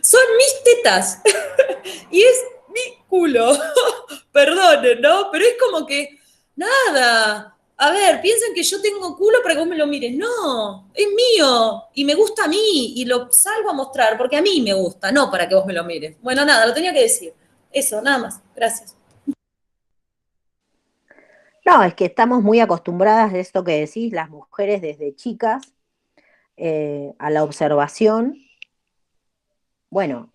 Son mis tetas y es mi culo. Perdonen, ¿no? Pero es como que, nada. A ver, piensan que yo tengo culo para que vos me lo mires. No, es mío y me gusta a mí y lo salgo a mostrar porque a mí me gusta, no para que vos me lo mires. Bueno, nada, lo tenía que decir. Eso, nada más. Gracias. No, es que estamos muy acostumbradas a esto que decís, las mujeres desde chicas, a la observación. Bueno,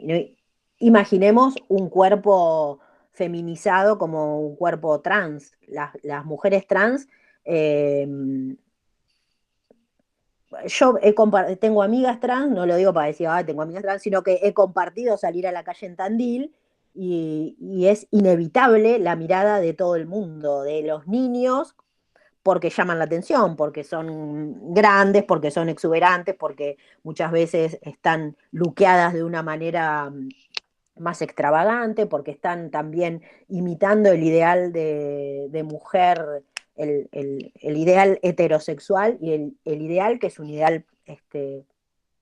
imaginemos un cuerpo feminizado como un cuerpo trans. Las mujeres trans, eh, yo tengo amigas trans, no lo digo para decir, tengo amigas trans, sino que he compartido salir a la calle en Tandil y es inevitable la mirada de todo el mundo, de los niños, porque llaman la atención, porque son grandes, porque son exuberantes, porque muchas veces están luqueadas de una manera más extravagante, porque están también imitando el ideal de mujer, el ideal heterosexual y el ideal que es un ideal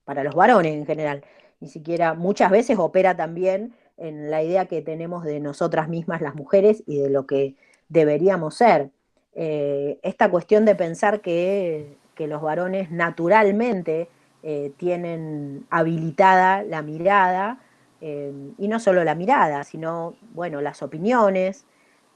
para los varones en general. Ni siquiera muchas veces opera también en la idea que tenemos de nosotras mismas las mujeres y de lo que deberíamos ser. Esta cuestión de pensar que los varones naturalmente tienen habilitada la mirada, y no solo la mirada, sino, bueno, las opiniones.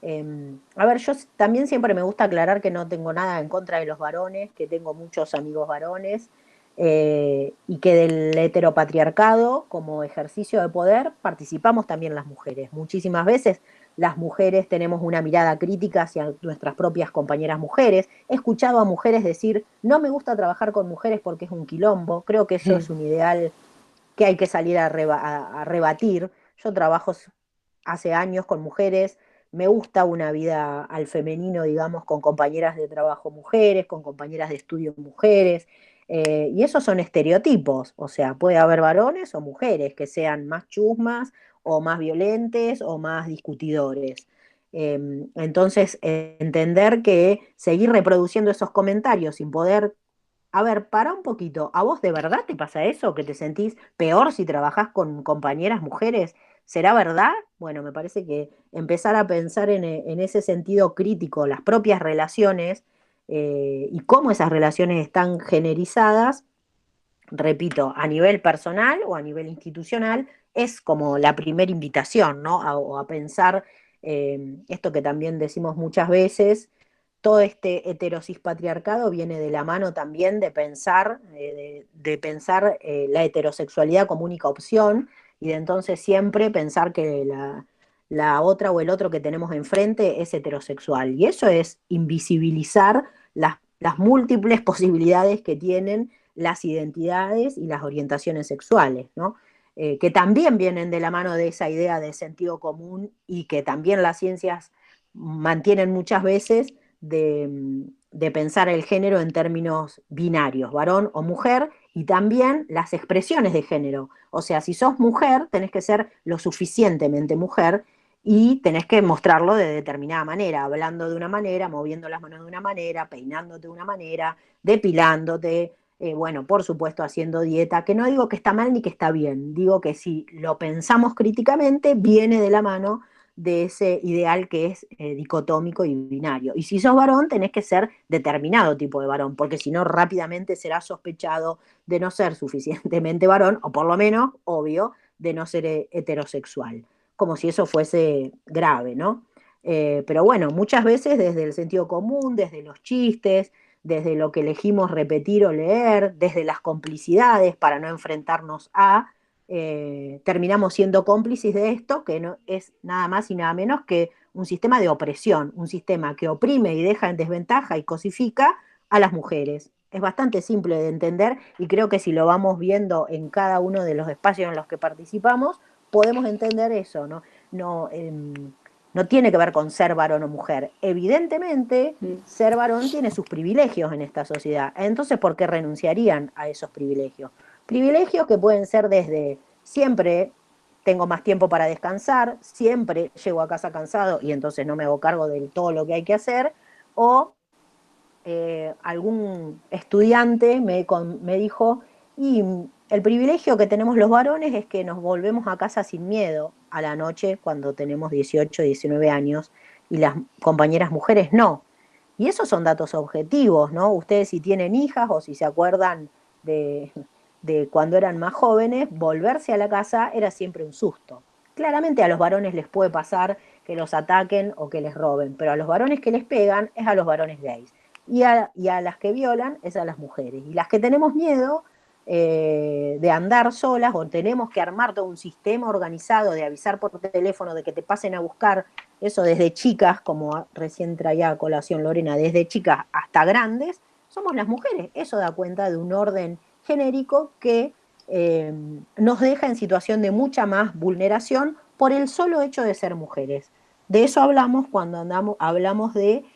A ver, yo también siempre me gusta aclarar que no tengo nada en contra de los varones, que tengo muchos amigos varones, y que del heteropatriarcado, como ejercicio de poder, participamos también las mujeres. Muchísimas veces las mujeres tenemos una mirada crítica hacia nuestras propias compañeras mujeres. He escuchado a mujeres decir, no me gusta trabajar con mujeres porque es un quilombo. Creo que eso es un ideal que hay que salir a rebatir. Yo trabajo hace años con mujeres, me gusta una vida al femenino, digamos, con compañeras de trabajo mujeres, con compañeras de estudio mujeres, y esos son estereotipos, o sea, puede haber varones o mujeres que sean más chusmas o más violentes o más discutidores. Entonces, entender que seguir reproduciendo esos comentarios sin poder, a ver, para un poquito, ¿a vos de verdad te pasa eso? ¿Que te sentís peor si trabajás con compañeras mujeres? ¿Será verdad? Bueno, me parece que empezar a pensar en ese sentido crítico, las propias relaciones, y cómo esas relaciones están generizadas, repito, a nivel personal o a nivel institucional, es como la primera invitación, ¿no? O a pensar esto que también decimos muchas veces, todo este heterosis patriarcado viene de la mano también de pensar la heterosexualidad como única opción y de entonces siempre pensar que la otra o el otro que tenemos enfrente es heterosexual. Y eso es invisibilizar las múltiples posibilidades que tienen las identidades y las orientaciones sexuales, ¿no? Que también vienen de la mano de esa idea de sentido común y que también las ciencias mantienen muchas veces de pensar el género en términos binarios, varón o mujer, y también las expresiones de género. O sea, si sos mujer, tenés que ser lo suficientemente mujer, y tenés que mostrarlo de determinada manera, hablando de una manera, moviendo las manos de una manera, peinándote de una manera, depilándote, bueno, por supuesto haciendo dieta, que no digo que está mal ni que está bien, digo que si lo pensamos críticamente, viene de la mano de ese ideal que es dicotómico y binario. Y si sos varón, tenés que ser determinado tipo de varón, porque si no, rápidamente serás sospechado de no ser suficientemente varón, o por lo menos, obvio, de no ser heterosexual, como si eso fuese grave, ¿no? Pero bueno, muchas veces desde el sentido común, desde los chistes, desde lo que elegimos repetir o leer, desde las complicidades para no enfrentarnos a, terminamos siendo cómplices de esto, que no es nada más y nada menos que un sistema de opresión, un sistema que oprime y deja en desventaja y cosifica a las mujeres. Es bastante simple de entender y creo que si lo vamos viendo en cada uno de los espacios en los que participamos, podemos entender eso, ¿no? No, no tiene que ver con ser varón o mujer. Evidentemente, ser varón tiene sus privilegios en esta sociedad. Entonces, ¿por qué renunciarían a esos privilegios? Privilegios que pueden ser desde siempre tengo más tiempo para descansar, siempre llego a casa cansado y entonces no me hago cargo de todo lo que hay que hacer, o algún estudiante me dijo, y el privilegio que tenemos los varones es que nos volvemos a casa sin miedo a la noche cuando tenemos 18, 19 años y las compañeras mujeres no. Y esos son datos objetivos, ¿no? Ustedes si tienen hijas o si se acuerdan de cuando eran más jóvenes, volverse a la casa era siempre un susto. Claramente a los varones les puede pasar que los ataquen o que les roben, pero a los varones que les pegan es a los varones gays. Y a las que violan es a las mujeres. Y las que tenemos miedo de andar solas o tenemos que armar todo un sistema organizado de avisar por teléfono de que te pasen a buscar, eso desde chicas, como recién traía a colación Lorena, desde chicas hasta grandes, somos las mujeres. Eso da cuenta de un orden genérico que nos deja en situación de mucha más vulneración por el solo hecho de ser mujeres. De eso hablamos cuando hablamos de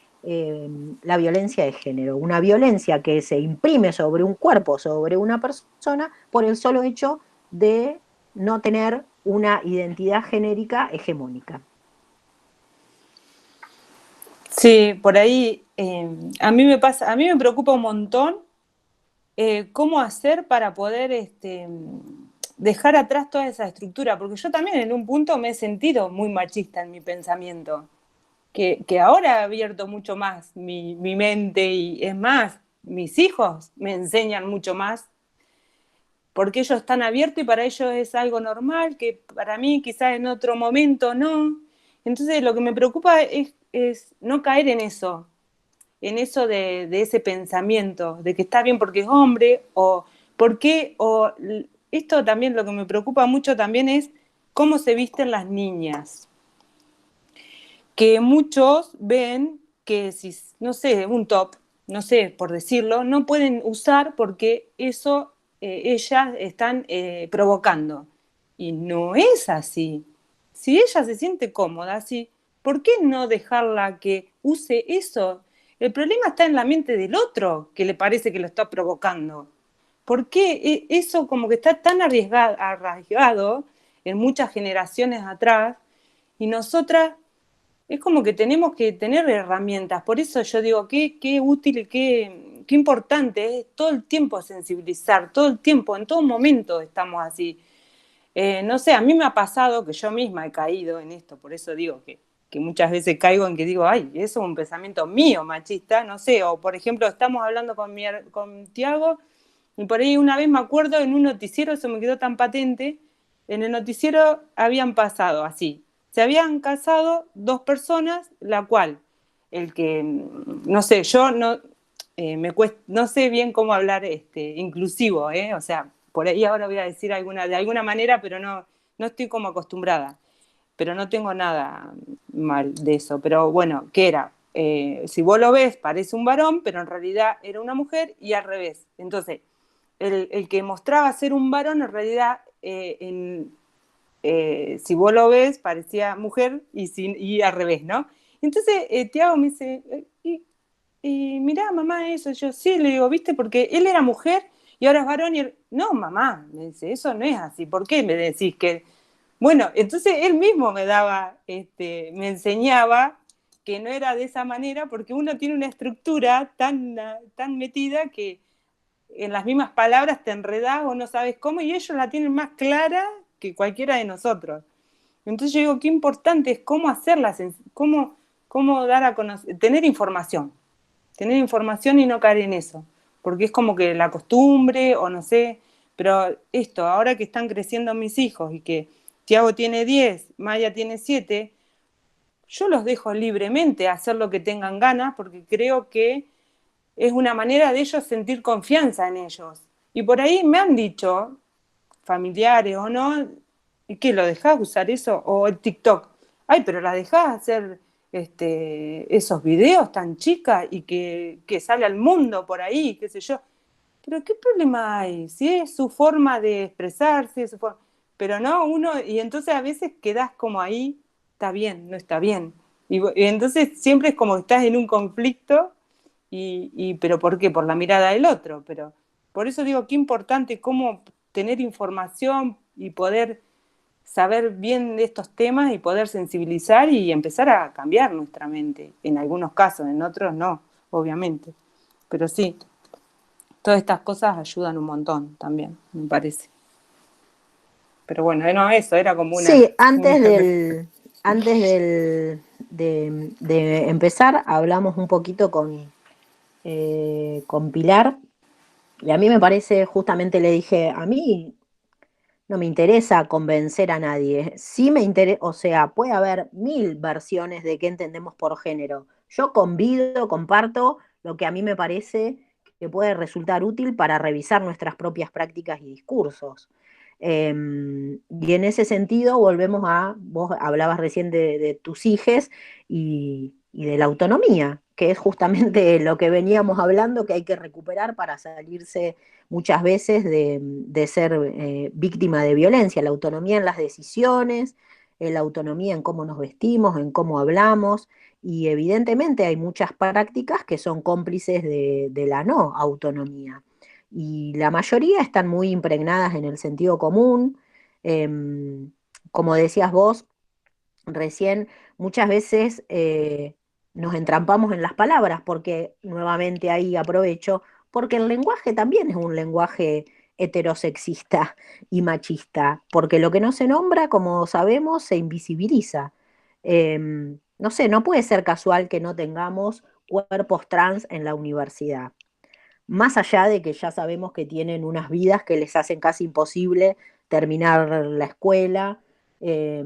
la violencia de género, una violencia que se imprime sobre un cuerpo, sobre una persona, por el solo hecho de no tener una identidad genérica hegemónica. Sí, por ahí a mí me preocupa un montón cómo hacer para poder dejar atrás toda esa estructura, porque yo también en un punto me he sentido muy machista en mi pensamiento. Que ahora he abierto mucho más mi mente y es más, mis hijos me enseñan mucho más porque ellos están abiertos y para ellos es algo normal, que para mí quizás en otro momento no. Entonces lo que me preocupa es no caer en eso de ese pensamiento, de que está bien porque es hombre, o por qué, o esto también lo que me preocupa mucho también es cómo se visten las niñas. Que muchos ven que si, no sé, un top, no sé, por decirlo, no pueden usar porque eso ellas están provocando. Y no es así. Si ella se siente cómoda, así, ¿por qué no dejarla que use eso? El problema está en la mente del otro, que le parece que lo está provocando. ¿Por qué eso como que está tan arraigado en muchas generaciones atrás y nosotras es como que tenemos que tener herramientas? Por eso yo digo, qué útil y qué importante es todo el tiempo sensibilizar, todo el tiempo, en todo momento estamos así. No sé, a mí me ha pasado que yo misma he caído en esto, por eso digo que muchas veces caigo en que digo, ay, eso es un pensamiento mío machista, no sé, o por ejemplo, estamos hablando con Tiago y por ahí una vez me acuerdo en un noticiero, eso me quedó tan patente, en el noticiero habían pasado así, se habían casado dos personas, la cual, el que, no sé, yo no, no sé bien cómo hablar inclusivo, o sea, por ahí ahora voy a decir de alguna manera, pero no estoy como acostumbrada, pero no tengo nada mal de eso, pero bueno, ¿qué era? Si vos lo ves, parece un varón, pero en realidad era una mujer y al revés. Entonces, el que mostraba ser un varón, en realidad, si vos lo ves, parecía mujer y al revés, ¿no? Entonces, Tiago me dice, y mirá, mamá, eso. Yo sí, le digo, ¿viste? Porque él era mujer y ahora es varón y él, no, mamá, me dice, eso no es así. ¿Por qué me decís que? Bueno, entonces él mismo me daba, me enseñaba que no era de esa manera, porque uno tiene una estructura tan metida que en las mismas palabras te enredás o no sabes cómo, y ellos la tienen más clara que cualquiera de nosotros. Entonces yo digo, qué importante es cómo hacerlas, cómo dar a conocer, tener información y no caer en eso, porque es como que la costumbre o no sé, pero esto, ahora que están creciendo mis hijos y que Tiago tiene 10, Maya tiene 7, yo los dejo libremente hacer lo que tengan ganas, porque creo que es una manera de ellos sentir confianza en ellos. Y por ahí me han dicho, familiares o no, ¿y qué, lo dejás usar eso? O el TikTok. Ay, pero la dejás hacer esos videos tan chicas y que sale al mundo por ahí, qué sé yo. Pero ¿qué problema hay? Si es su forma de expresarse, pero no, y entonces a veces quedás como ahí, está bien, no está bien. Y entonces siempre es como que estás en un conflicto, pero ¿por qué? Por la mirada del otro. Pero por eso digo, qué importante cómo tener información y poder saber bien de estos temas y poder sensibilizar y empezar a cambiar nuestra mente. En algunos casos, en otros no, obviamente. Pero sí, todas estas cosas ayudan un montón también, me parece. Pero bueno, no, eso era como Sí, de empezar, hablamos un poquito con Pilar, y a mí me parece, justamente le dije, a mí no me interesa convencer a nadie, sí me interesa, o sea, puede haber 1000 versiones de qué entendemos por género. Yo comparto lo que a mí me parece que puede resultar útil para revisar nuestras propias prácticas y discursos. Y en ese sentido volvemos vos hablabas recién de tus hijes y de la autonomía, que es justamente lo que veníamos hablando, que hay que recuperar para salirse muchas veces de ser víctima de violencia, la autonomía en las decisiones, la autonomía en cómo nos vestimos, en cómo hablamos, y evidentemente hay muchas prácticas que son cómplices de la no autonomía. Y la mayoría están muy impregnadas en el sentido común. Como decías vos recién, muchas veces nos entrampamos en las palabras, porque nuevamente ahí aprovecho, porque el lenguaje también es un lenguaje heterosexista y machista, porque lo que no se nombra, como sabemos, se invisibiliza. No sé, no puede ser casual que no tengamos cuerpos trans en la universidad, más allá de que ya sabemos que tienen unas vidas que les hacen casi imposible terminar la escuela. Eh,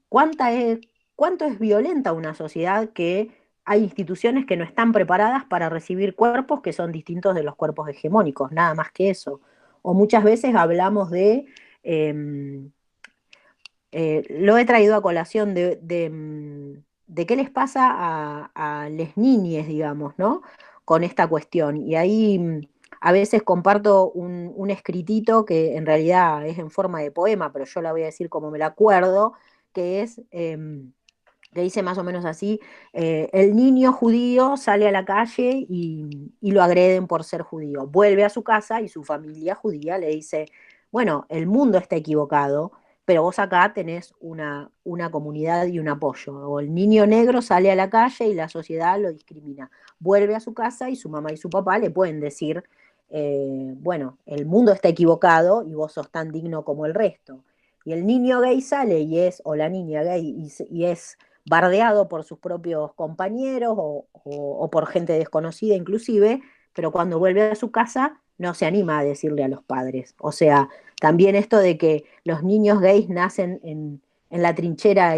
¿Cuánto es violenta una sociedad que hay instituciones que no están preparadas para recibir cuerpos que son distintos de los cuerpos hegemónicos? Nada más que eso. O muchas veces hablamos eh, lo he traído a colación de qué les pasa a las niñes, digamos, ¿no? Con esta cuestión. Y ahí a veces comparto un escritito que en realidad es en forma de poema, pero yo la voy a decir como me la acuerdo, que es, que dice más o menos así, el niño judío sale a la calle y lo agreden por ser judío. Vuelve a su casa y su familia judía le dice, bueno, el mundo está equivocado, pero vos acá tenés una comunidad y un apoyo. O el niño negro sale a la calle y la sociedad lo discrimina. Vuelve a su casa y su mamá y su papá le pueden decir, bueno, el mundo está equivocado y vos sos tan digno como el resto. Y el niño gay sale o la niña gay y es bardeado por sus propios compañeros o por gente desconocida inclusive, pero cuando vuelve a su casa no se anima a decirle a los padres. O sea, también esto de que los niños gays nacen en la trinchera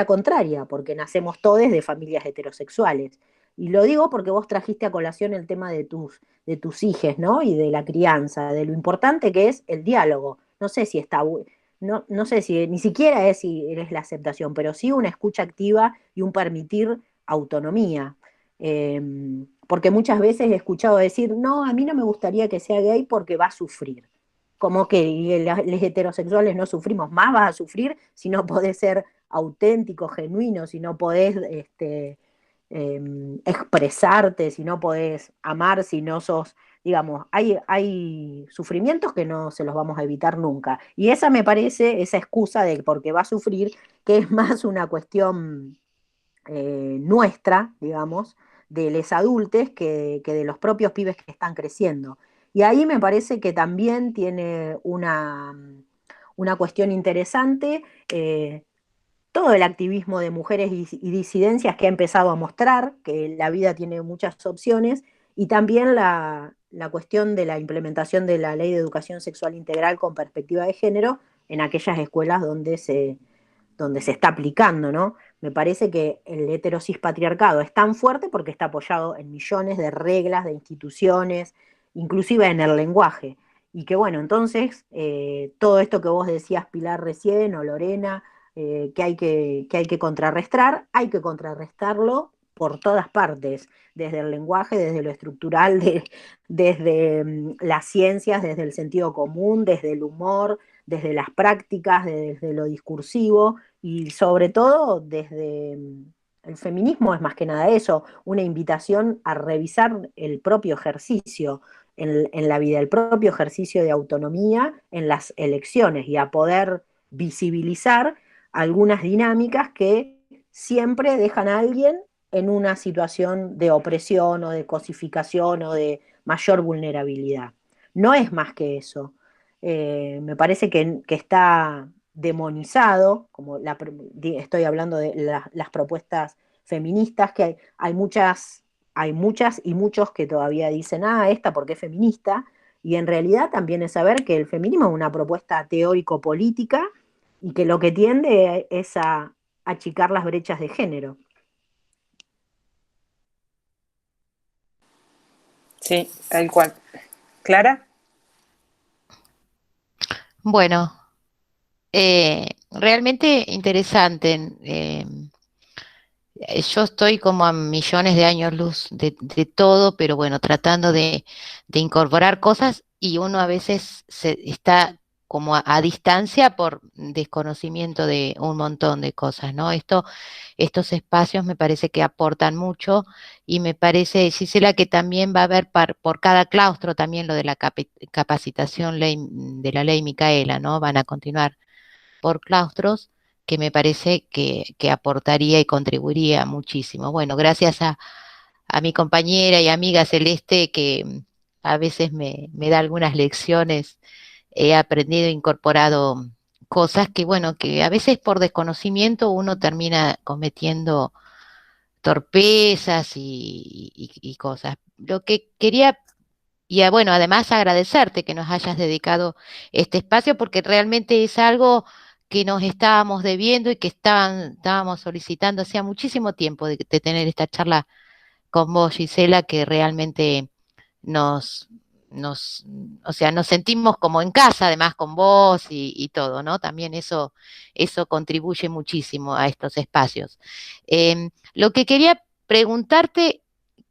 contraria, porque nacemos todos de familias heterosexuales. Y lo digo porque vos trajiste a colación el tema de tus hijes, ¿no? Y de la crianza, de lo importante que es el diálogo. No sé si no sé si ni siquiera si es la aceptación, pero sí una escucha activa y un permitir autonomía. Porque muchas veces he escuchado decir, no, a mí no me gustaría que sea gay porque va a sufrir. Como que los heterosexuales no sufrimos, más vas a sufrir si no podés ser auténtico, genuino, si no podés expresarte, si no podés amar, si no sos, digamos, hay sufrimientos que no se los vamos a evitar nunca. Y esa me parece, esa excusa de porque va a sufrir, que es más una cuestión nuestra, digamos, de los adultos que de los propios pibes que están creciendo. Y ahí me parece que también tiene una cuestión interesante, todo el activismo de mujeres y disidencias que ha empezado a mostrar que la vida tiene muchas opciones, y también la cuestión de la implementación de la Ley de Educación Sexual Integral con perspectiva de género en aquellas escuelas donde se está aplicando, ¿no? Me parece que el heterosis patriarcado es tan fuerte porque está apoyado en millones de reglas, de instituciones, inclusive en el lenguaje. Y que bueno, entonces, todo esto que vos decías, Pilar, recién, o Lorena, que hay que contrarrestar, hay que contrarrestarlo por todas partes, desde el lenguaje, desde lo estructural, desde las ciencias, desde el sentido común, desde el humor, desde las prácticas, desde lo discursivo, y sobre todo desde el feminismo. Es más que nada eso, una invitación a revisar el propio ejercicio en la vida, el propio ejercicio de autonomía en las elecciones, y a poder visibilizar algunas dinámicas que siempre dejan a alguien en una situación de opresión o de cosificación o de mayor vulnerabilidad. No es más que eso. Me parece que está demonizado, como estoy hablando de las propuestas feministas, que hay muchas y muchos que todavía dicen, esta porque es feminista, y en realidad también es saber que el feminismo es una propuesta teórico-política y que lo que tiende es a achicar las brechas de género. Sí, tal cual. ¿Clara? Bueno, realmente interesante. Yo estoy como a millones de años luz de todo, pero bueno, tratando de incorporar cosas, y uno a veces está como a distancia por desconocimiento de un montón de cosas, ¿no? Estos espacios me parece que aportan mucho, y me parece, Gisela, que también va a haber por cada claustro también lo de la capacitación de la ley Micaela, ¿no? Van a continuar por claustros, que me parece que aportaría y contribuiría muchísimo. Bueno, gracias a mi compañera y amiga Celeste, que a veces me da algunas lecciones, he aprendido, incorporado cosas que, bueno, que a veces por desconocimiento uno termina cometiendo torpezas y cosas. Lo que quería, bueno, además agradecerte que nos hayas dedicado este espacio, porque realmente es algo que nos estábamos debiendo y que estábamos solicitando hacía muchísimo tiempo de tener esta charla con vos, Gisela, que realmente nos, nos, o sea, nos sentimos como en casa, además con vos y todo, ¿no? También eso contribuye muchísimo a estos espacios. Lo que quería preguntarte,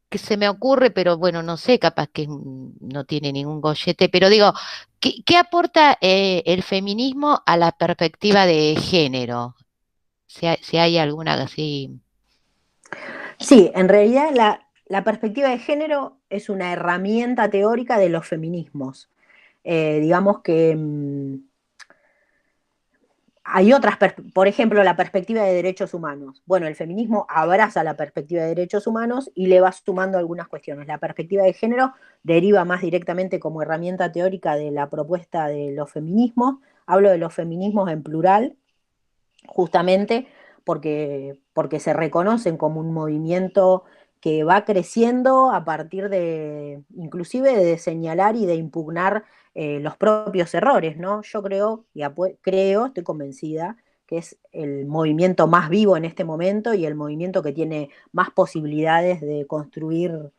que se me ocurre, pero bueno, no sé, capaz que no tiene ningún gollete, pero digo, ¿qué aporta el feminismo a la perspectiva de género? Si hay alguna así. Sí, en realidad la perspectiva de género es una herramienta teórica de los feminismos. Digamos que hay otras, por ejemplo, la perspectiva de derechos humanos. Bueno, el feminismo abraza la perspectiva de derechos humanos y le va sumando algunas cuestiones. La perspectiva de género deriva más directamente como herramienta teórica de la propuesta de los feminismos. Hablo de los feminismos en plural, justamente porque se reconocen como un movimiento que va creciendo a partir de, inclusive, de señalar y de impugnar los propios errores, ¿no? Yo estoy convencida que es el movimiento más vivo en este momento y el movimiento que tiene más posibilidades de construir,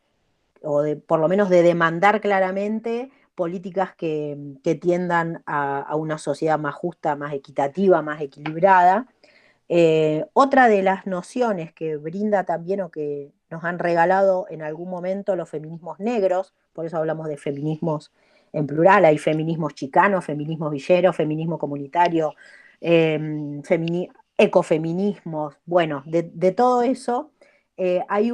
o de, por lo menos, de demandar claramente políticas que tiendan a una sociedad más justa, más equitativa, más equilibrada. Otra de las nociones que brinda también, o que nos han regalado en algún momento, los feminismos negros, por eso hablamos de feminismos en plural, hay feminismos chicanos, feminismos villeros, feminismo comunitario, ecofeminismos, bueno, de todo eso hay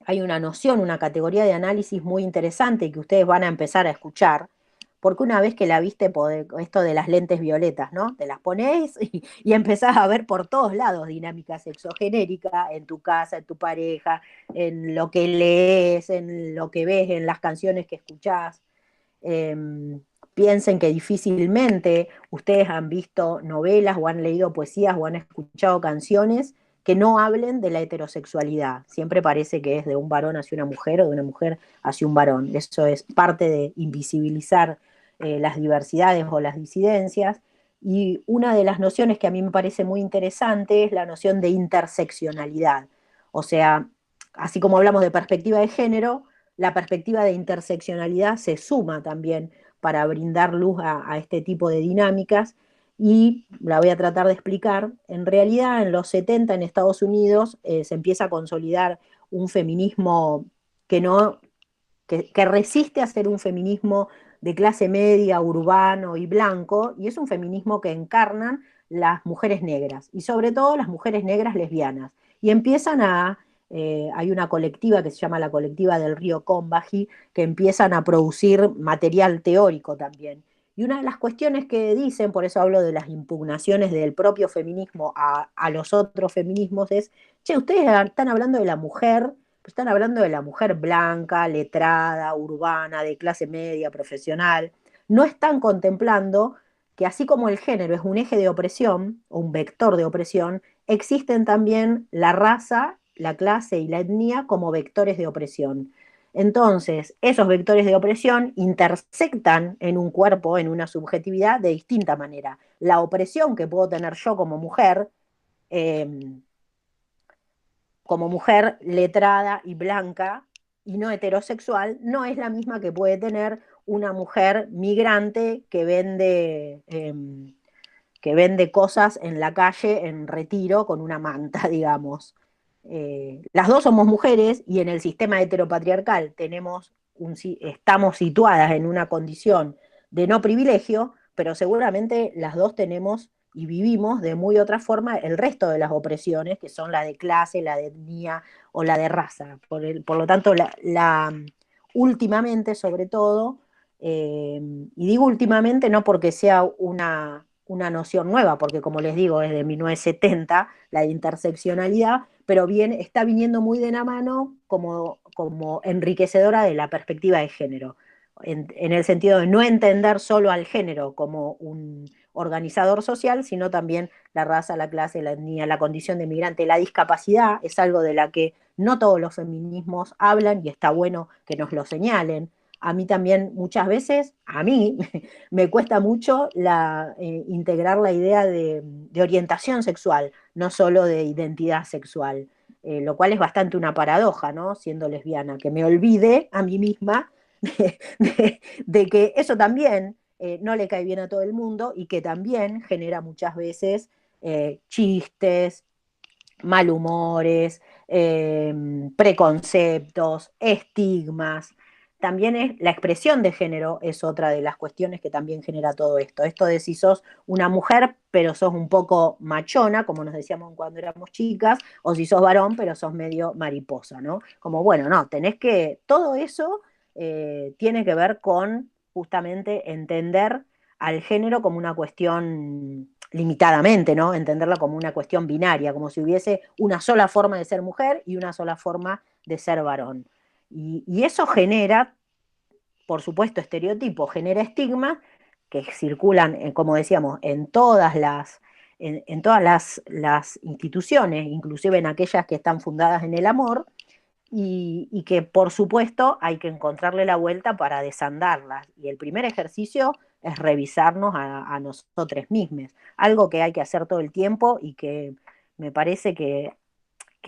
hay una noción, una categoría de análisis muy interesante que ustedes van a empezar a escuchar, porque una vez que la viste, esto de las lentes violetas, ¿no? Te las ponés y empezás a ver por todos lados dinámica sexogenérica, en tu casa, en tu pareja, en lo que lees, en lo que ves, en las canciones que escuchás. Eh, Piensen que difícilmente ustedes han visto novelas o han leído poesías o han escuchado canciones que no hablen de la heterosexualidad. Siempre parece que es de un varón hacia una mujer o de una mujer hacia un varón. Eso es parte de invisibilizar las diversidades o las disidencias. Y una de las nociones que a mí me parece muy interesante es la noción de interseccionalidad. O sea, así como hablamos de perspectiva de género, la perspectiva de interseccionalidad se suma también para brindar luz a este tipo de dinámicas, y la voy a tratar de explicar. En realidad, en los 70 en Estados Unidos se empieza a consolidar un feminismo que, no, que resiste a ser un feminismo de clase media, urbano y blanco, y es un feminismo que encarnan las mujeres negras, y sobre todo las mujeres negras lesbianas. Y empiezan hay una colectiva que se llama la Colectiva del Río Combahee, que empiezan a producir material teórico también. Y una de las cuestiones que dicen, por eso hablo de las impugnaciones del propio feminismo a los otros feminismos, es, che, ustedes están hablando de la mujer, están hablando de la mujer blanca, letrada, urbana, de clase media, profesional. No están contemplando que así como el género es un eje de opresión, o un vector de opresión, existen también la raza, la clase y la etnia como vectores de opresión. Entonces, esos vectores de opresión intersectan en un cuerpo, en una subjetividad de distinta manera. La opresión que puedo tener yo como mujer letrada y blanca y no heterosexual, no es la misma que puede tener una mujer migrante que vende cosas en la calle en Retiro con una manta, digamos. Las dos somos mujeres y en el sistema heteropatriarcal estamos situadas en una condición de no privilegio, pero seguramente las dos tenemos y vivimos de muy otra forma el resto de las opresiones, que son la de clase, la de etnia o la de raza. Por lo tanto, últimamente, sobre todo, y digo últimamente no porque sea una noción nueva, porque como les digo, es de 1970, la interseccionalidad, pero está viniendo muy de la mano como enriquecedora de la perspectiva de género, en el sentido de no entender solo al género como un organizador social, sino también la raza, la clase, la etnia, la condición de migrante, la discapacidad, es algo de la que no todos los feminismos hablan y está bueno que nos lo señalen. A mí también muchas veces, a mí me cuesta mucho integrar la idea de orientación sexual, no solo de identidad sexual, lo cual es bastante una paradoja, ¿no? Siendo lesbiana, que me olvide a mí misma de que eso también no le cae bien a todo el mundo y que también genera muchas veces chistes, malhumores, preconceptos, estigmas. También la expresión de género es otra de las cuestiones que también genera todo esto. Esto de si sos una mujer, pero sos un poco machona, como nos decíamos cuando éramos chicas, o si sos varón, pero sos medio mariposa, ¿no? Como, bueno, no, todo eso tiene que ver con justamente entender al género como una cuestión limitadamente, ¿no? Entenderla como una cuestión binaria, como si hubiese una sola forma de ser mujer y una sola forma de ser varón. Y eso genera, por supuesto, estereotipos, genera estigmas que circulan, como decíamos, en todas las instituciones, inclusive en aquellas que están fundadas en el amor, y que por supuesto hay que encontrarle la vuelta para desandarlas. Y el primer ejercicio es revisarnos a nosotros mismos, algo que hay que hacer todo el tiempo y que me parece que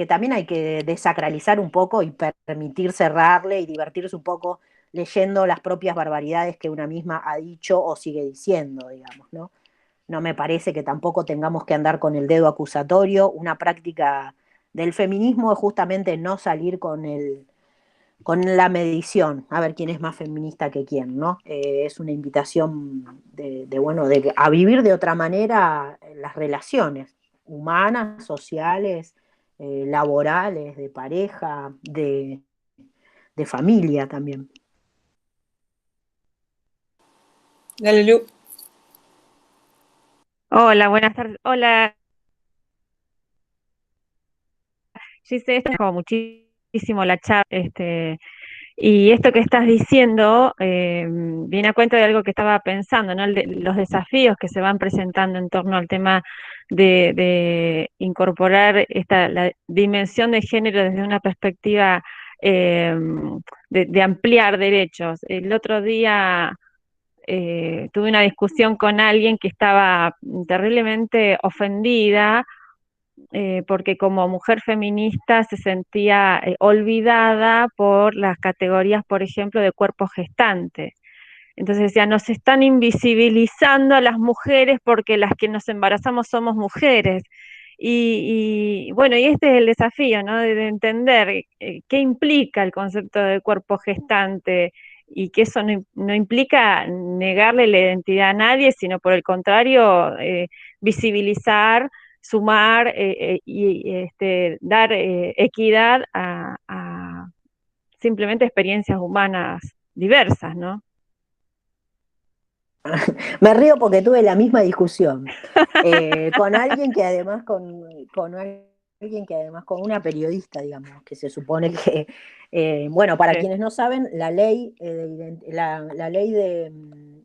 también hay que desacralizar un poco y permitir cerrarle y divertirse un poco leyendo las propias barbaridades que una misma ha dicho o sigue diciendo, digamos, ¿no? No me parece que tampoco tengamos que andar con el dedo acusatorio. Una práctica del feminismo es justamente no salir con la medición, a ver quién es más feminista que quién, ¿no? Es una invitación a vivir de otra manera las relaciones humanas, sociales, laborales, de pareja, de familia también. Dale, Lu. Hola, buenas tardes. Hola, Gise, esto es como muchísimo la charla, y esto que estás diciendo viene a cuenta de algo que estaba pensando, ¿no? Los desafíos que se van presentando en torno al tema de incorporar la dimensión de género desde una perspectiva eh, de ampliar derechos. El otro día tuve una discusión con alguien que estaba terriblemente ofendida porque como mujer feminista se sentía olvidada por las categorías, por ejemplo, de cuerpo gestante. Entonces decía, nos están invisibilizando a las mujeres porque las que nos embarazamos somos mujeres. Bueno, y este es el desafío, ¿no? De entender qué implica el concepto de cuerpo gestante y que eso no implica negarle la identidad a nadie, sino por el contrario, visibilizar, sumar y dar equidad a simplemente experiencias humanas diversas, ¿no? Me río porque tuve la misma discusión con alguien que además con una periodista, digamos, que se supone que, bueno, para Sí. quienes no saben,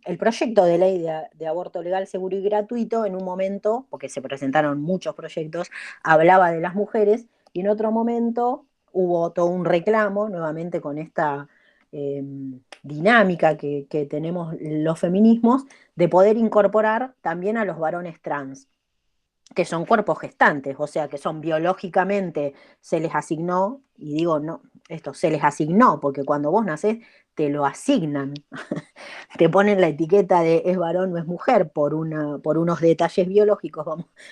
el proyecto de ley de aborto legal, seguro y gratuito, en un momento, porque se presentaron muchos proyectos, hablaba de las mujeres, y en otro momento hubo todo un reclamo, nuevamente con esta dinámica que tenemos los feminismos, de poder incorporar también a los varones trans, que son cuerpos gestantes, o sea, que son biológicamente, se les asignó, y digo, no, esto se les asignó, porque cuando vos nacés te lo asignan, te ponen la etiqueta de es varón o es mujer por unos detalles biológicos,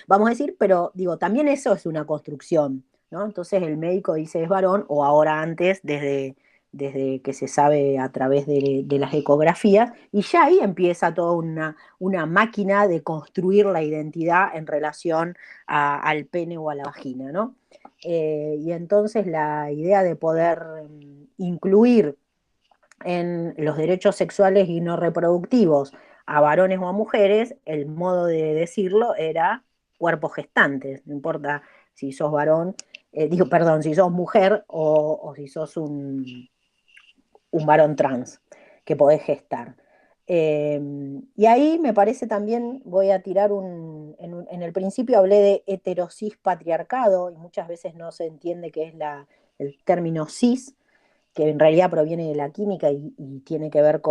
vamos a decir, pero digo, también eso es una construcción, ¿no? Entonces el médico dice es varón, o ahora antes, desde que se sabe a través de las ecografías, y ya ahí empieza toda una máquina de construir la identidad en relación al pene o a la vagina, ¿no? Y entonces la idea de poder incluir en los derechos sexuales y no reproductivos a varones o a mujeres, el modo de decirlo era cuerpos gestantes, no importa si sos varón, perdón, si sos mujer o si sos un varón trans que podés gestar. Y ahí me parece también, voy a tirar en el principio hablé de heterosis patriarcado, y muchas veces no se entiende qué es el término cis, que en realidad proviene de la química y tiene que ver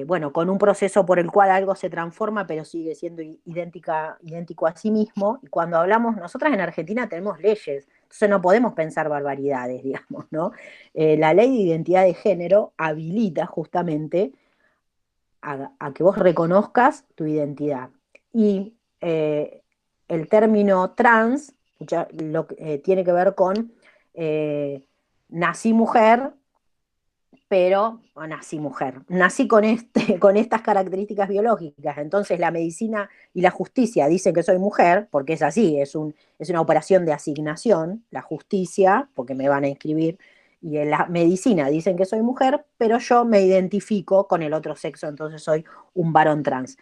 bueno, con un proceso por el cual algo se transforma, pero sigue siendo idéntico a sí mismo. Y cuando hablamos, nosotras en Argentina tenemos leyes, entonces no podemos pensar barbaridades, digamos, ¿no? La ley de identidad de género habilita justamente a que vos reconozcas tu identidad. Y el término trans tiene que ver con nací mujer, pero nací mujer. Nací con estas características biológicas. Entonces la medicina y la justicia dicen que soy mujer, porque es así, es una operación de asignación, la justicia, porque me van a inscribir, y en la medicina dicen que soy mujer, pero yo me identifico con el otro sexo, entonces soy un varón trans.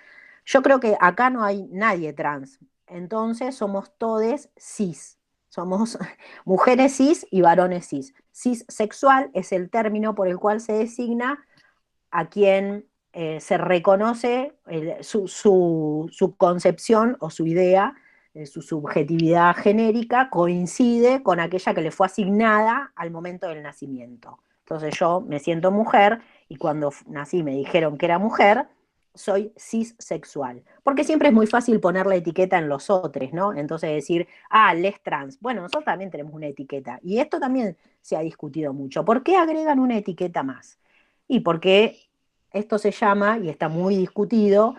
Yo creo que acá no hay nadie trans, entonces somos todes cis. Somos mujeres cis y varones cis. Cissexual es el término por el cual se designa a quien se reconoce su concepción o su idea, su subjetividad genérica, coincide con aquella que le fue asignada al momento del nacimiento. Entonces yo me siento mujer y cuando nací me dijeron que era mujer, soy cissexual. Porque siempre es muy fácil poner la etiqueta en los otros, ¿no? Entonces decir, les trans. Bueno, nosotros también tenemos una etiqueta. Y esto también se ha discutido mucho. ¿Por qué agregan una etiqueta más? Y porque esto se llama, y está muy discutido,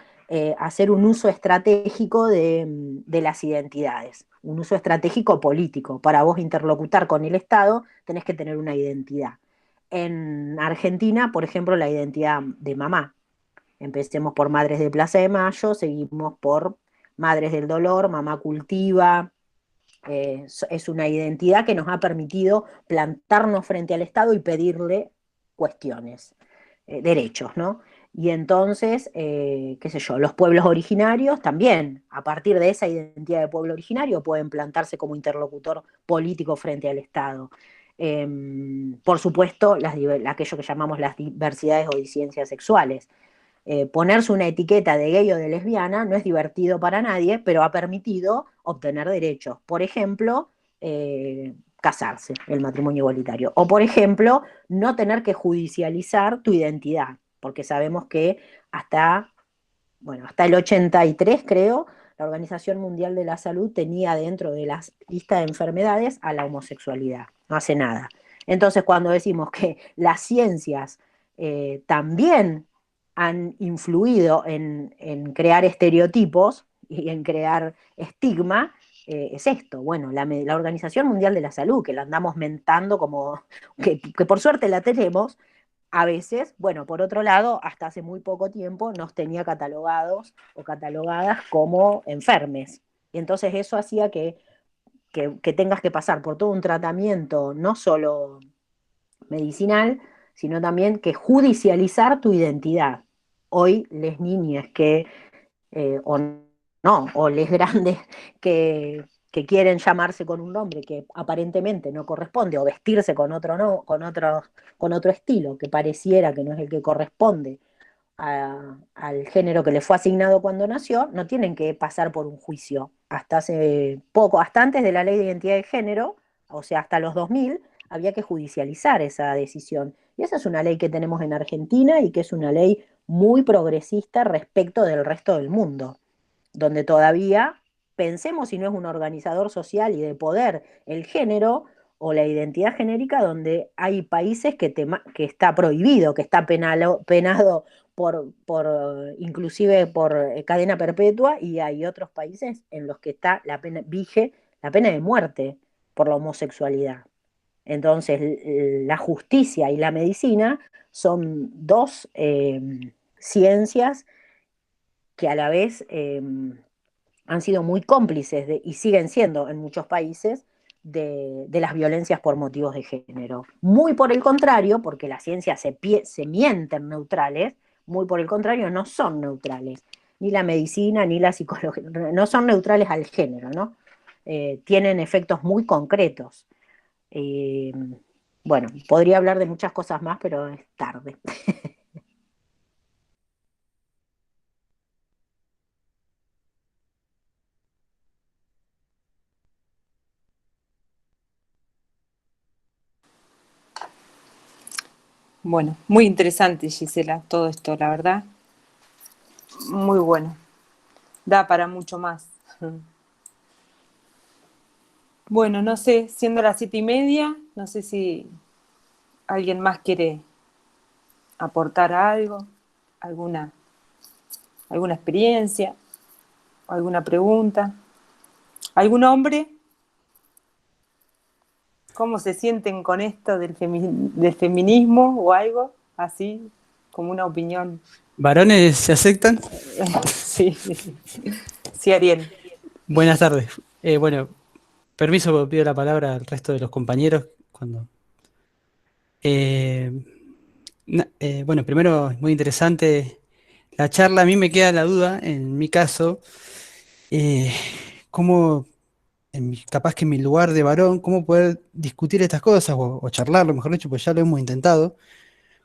hacer un uso estratégico de las identidades. Un uso estratégico político. Para vos interlocutar con el Estado tenés que tener una identidad. En Argentina, por ejemplo, la identidad de mamá. Empecemos por Madres de Plaza de Mayo, seguimos por Madres del Dolor, Mamá Cultiva, Es una identidad que nos ha permitido plantarnos frente al Estado y pedirle cuestiones, derechos, ¿no? Y entonces, qué sé yo, los pueblos originarios también, a partir de esa identidad de pueblo originario, pueden plantarse como interlocutor político frente al Estado. Por supuesto, aquello que llamamos las diversidades o disidencias sexuales. Ponerse una etiqueta de gay o de lesbiana no es divertido para nadie, pero ha permitido obtener derechos. Por ejemplo, casarse, el matrimonio igualitario. O, por ejemplo, no tener que judicializar tu identidad, porque sabemos que hasta el 83, creo, la Organización Mundial de la Salud tenía dentro de la lista de enfermedades a la homosexualidad. No hace nada. Entonces, cuando decimos que las ciencias también han influido en crear estereotipos y en crear estigma, es esto. Bueno, la Organización Mundial de la Salud, que la andamos mentando como que por suerte la tenemos, a veces, bueno, por otro lado, hasta hace muy poco tiempo nos tenía catalogados o catalogadas como enfermes. Y entonces eso hacía que tengas que pasar por todo un tratamiento, no solo medicinal, sino también que judicializar tu identidad. Hoy les niñas o no, o les grandes que quieren llamarse con un nombre que aparentemente no corresponde, o vestirse con otro, no, con otro estilo que pareciera que no es el que corresponde al género que le fue asignado cuando nació, no tienen que pasar por un juicio. Hasta hace poco, hasta antes de la ley de identidad de género, o sea, hasta los 2000, había que judicializar esa decisión. Y esa es una ley que tenemos en Argentina y que es una ley muy progresista respecto del resto del mundo, donde todavía, pensemos si no es un organizador social y de poder, el género o la identidad genérica, donde hay países que está prohibido, que está penado inclusive por cadena perpetua, y hay otros países en los que está vige la pena de muerte por la homosexualidad. Entonces, la justicia y la medicina son dos ciencias que a la vez han sido muy cómplices y siguen siendo en muchos países de las violencias por motivos de género. Muy por el contrario, porque las ciencias se mienten neutrales, muy por el contrario, no son neutrales. Ni la medicina, ni la psicología, no son neutrales al género, ¿no? Tienen efectos muy concretos. Bueno, podría hablar de muchas cosas más, pero es tarde. Bueno, muy interesante, Gisela, todo esto, la verdad. Muy bueno. Da para mucho más. Bueno, no sé, siendo las 7:30, no sé si alguien más quiere aportar algo, alguna experiencia, alguna pregunta. ¿Algún hombre? ¿Cómo se sienten con esto del feminismo o algo así, como una opinión? ¿Varones se aceptan? Sí, sí, Ariel. Buenas tardes. Bueno, permiso, pido la palabra al resto de los compañeros cuando. Bueno, primero, muy interesante la charla. A mí me queda la duda, en mi caso, cómo, capaz que en mi lugar de varón, cómo poder discutir estas cosas o charlarlo, mejor dicho, pues ya lo hemos intentado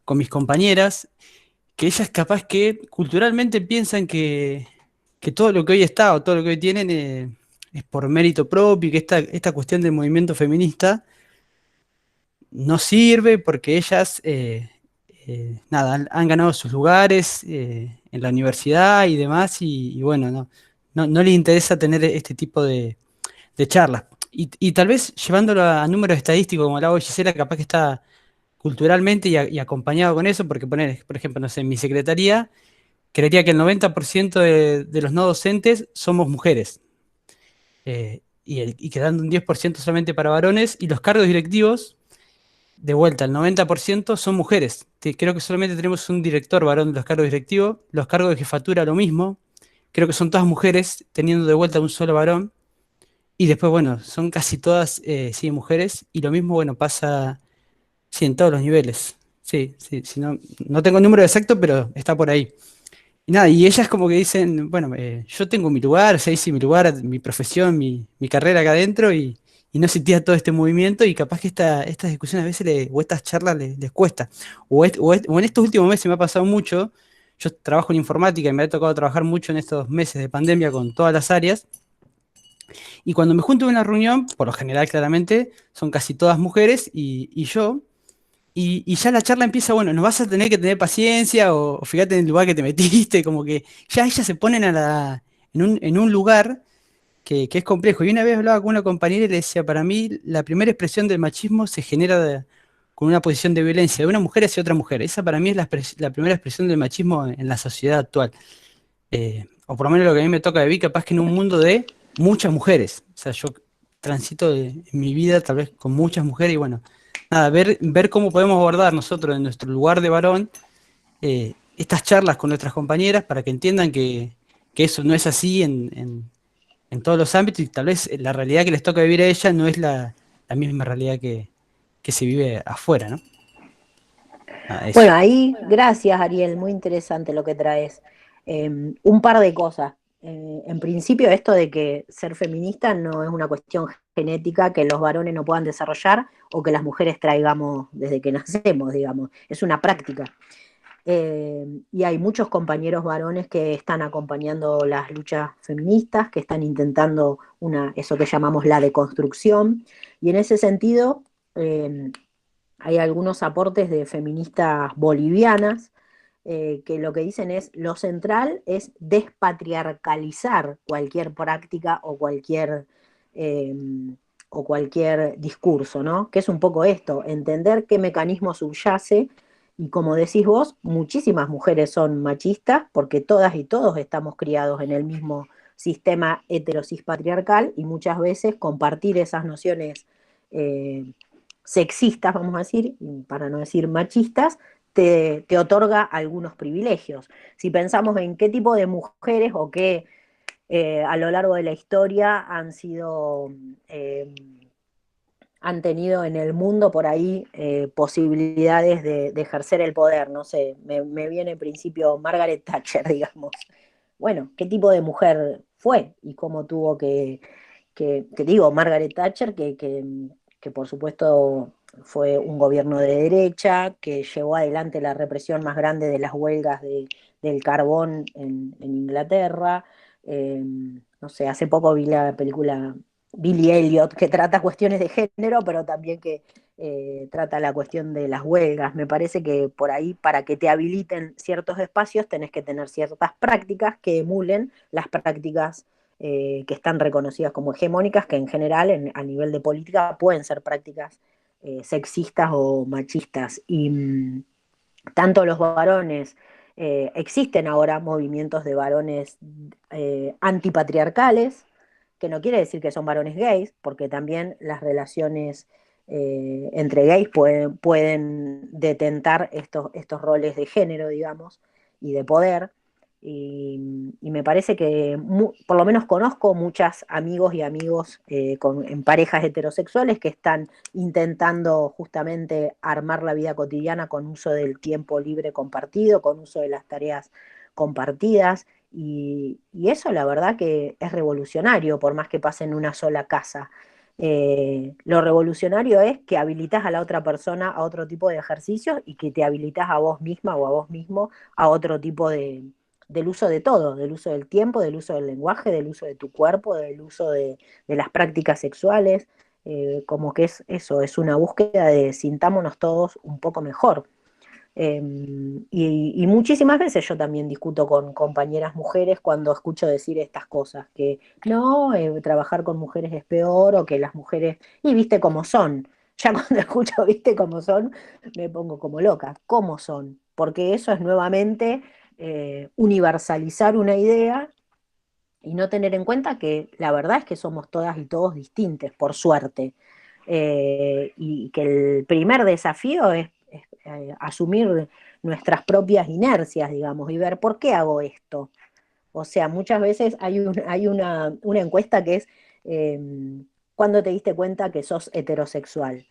con mis compañeras, que ellas capaz que culturalmente piensan que todo lo que hoy está o todo lo que hoy tienen es por mérito propio y que esta cuestión del movimiento feminista no sirve porque ellas, nada, han ganado sus lugares en la universidad y demás y bueno, no les interesa tener este tipo de charlas. Y tal vez llevándolo a números estadísticos, como hablaba Gisela, capaz que está culturalmente y acompañado con eso, porque por ejemplo, no sé, en mi secretaría, creería que el 90% de los no docentes somos mujeres, y quedando un 10% solamente para varones, y los cargos directivos, de vuelta, el 90% son mujeres. Creo que solamente tenemos un director varón de los cargos directivos, los cargos de jefatura lo mismo, creo que son todas mujeres, teniendo de vuelta un solo varón. Y después, bueno, son casi todas, sí, mujeres, y lo mismo, bueno, pasa, sí, en todos los niveles. Sí, sí, sí, no tengo el número exacto, pero está por ahí. Y nada, y ellas como que dicen, bueno, yo tengo mi lugar, sé si mi lugar, mi profesión, mi carrera acá adentro, y no sentía todo este movimiento, y capaz que estas discusiones a veces, o estas charlas les cuesta. O en estos últimos meses me ha pasado mucho, yo trabajo en informática y me ha tocado trabajar mucho en estos meses de pandemia con todas las áreas, y cuando me junto en una reunión, por lo general claramente, son casi todas mujeres y yo, y ya la charla empieza, bueno, nos vas a tener que tener paciencia o fíjate en el lugar que te metiste, como que ya ellas se ponen en un lugar que es complejo. Y una vez hablaba con una compañera y le decía, para mí la primera expresión del machismo se genera con una posición de violencia de una mujer hacia otra mujer. Esa para mí es la primera expresión del machismo en la sociedad actual. O por lo menos lo que a mí me toca vivir, capaz que en un mundo de muchas mujeres. O sea, yo transito en mi vida tal vez con muchas mujeres y bueno, nada, ver cómo podemos abordar nosotros en nuestro lugar de varón estas charlas con nuestras compañeras para que entiendan que eso no es así en todos los ámbitos y tal vez la realidad que les toca vivir a ellas no es la misma realidad que se vive afuera, ¿no? Nada, eso. Bueno, ahí, gracias Ariel, muy interesante lo que traes. Un par de cosas. En principio, esto de que ser feminista no es una cuestión genética que los varones no puedan desarrollar o que las mujeres traigamos desde que nacemos, digamos. Es una práctica. Y hay muchos compañeros varones que están acompañando las luchas feministas, que están intentando eso que llamamos la deconstrucción. Y en ese sentido, hay algunos aportes de feministas bolivianas que lo que dicen es, lo central es despatriarcalizar cualquier práctica eh, o cualquier discurso, ¿no? Que es un poco esto, entender qué mecanismo subyace, y como decís vos, muchísimas mujeres son machistas porque todas y todos estamos criados en el mismo sistema heterosis patriarcal y muchas veces compartir esas nociones sexistas, vamos a decir, para no decir machistas, te otorga algunos privilegios. Si pensamos en qué tipo de mujeres o qué a lo largo de la historia han tenido en el mundo por ahí posibilidades de ejercer el poder, no sé, me viene en principio Margaret Thatcher, digamos. Bueno, ¿qué tipo de mujer fue y cómo tuvo que digo, Margaret Thatcher, que por supuesto fue un gobierno de derecha, que llevó adelante la represión más grande de las huelgas del carbón en Inglaterra? No sé, hace poco vi la película Billy Elliot, que trata cuestiones de género, pero también que trata la cuestión de las huelgas. Me parece que por ahí, para que te habiliten ciertos espacios, tenés que tener ciertas prácticas que emulen las prácticas que están reconocidas como hegemónicas, que en general, a nivel de política, pueden ser prácticas sexistas o machistas. Y tanto los varones, existen ahora movimientos de varones antipatriarcales, que no quiere decir que son varones gays, porque también las relaciones entre gays pueden detentar estos roles de género, digamos, y de poder. Y me parece que, por lo menos conozco muchas amigos y amigos en parejas heterosexuales que están intentando justamente armar la vida cotidiana con uso del tiempo libre compartido, con uso de las tareas compartidas, y eso la verdad que es revolucionario, por más que pase en una sola casa. Lo revolucionario es que habilitas a la otra persona a otro tipo de ejercicios y que te habilitas a vos misma o a vos mismo a otro tipo del uso de todo, del uso del tiempo, del uso del lenguaje, del uso de tu cuerpo, del uso de las prácticas sexuales. Como que es eso, es una búsqueda de sintámonos todos un poco mejor. Y muchísimas veces yo también discuto con compañeras mujeres cuando escucho decir estas cosas, que no, trabajar con mujeres es peor, o que las mujeres, y viste cómo son. Ya cuando escucho viste cómo son, me pongo como loca. ¿Cómo son? Porque eso es nuevamente universalizar una idea y no tener en cuenta que la verdad es que somos todas y todos distintos, por suerte. Y que el primer desafío es asumir nuestras propias inercias, digamos, y ver por qué hago esto. O sea, muchas veces hay una encuesta que es ¿cuándo te diste cuenta que sos heterosexual?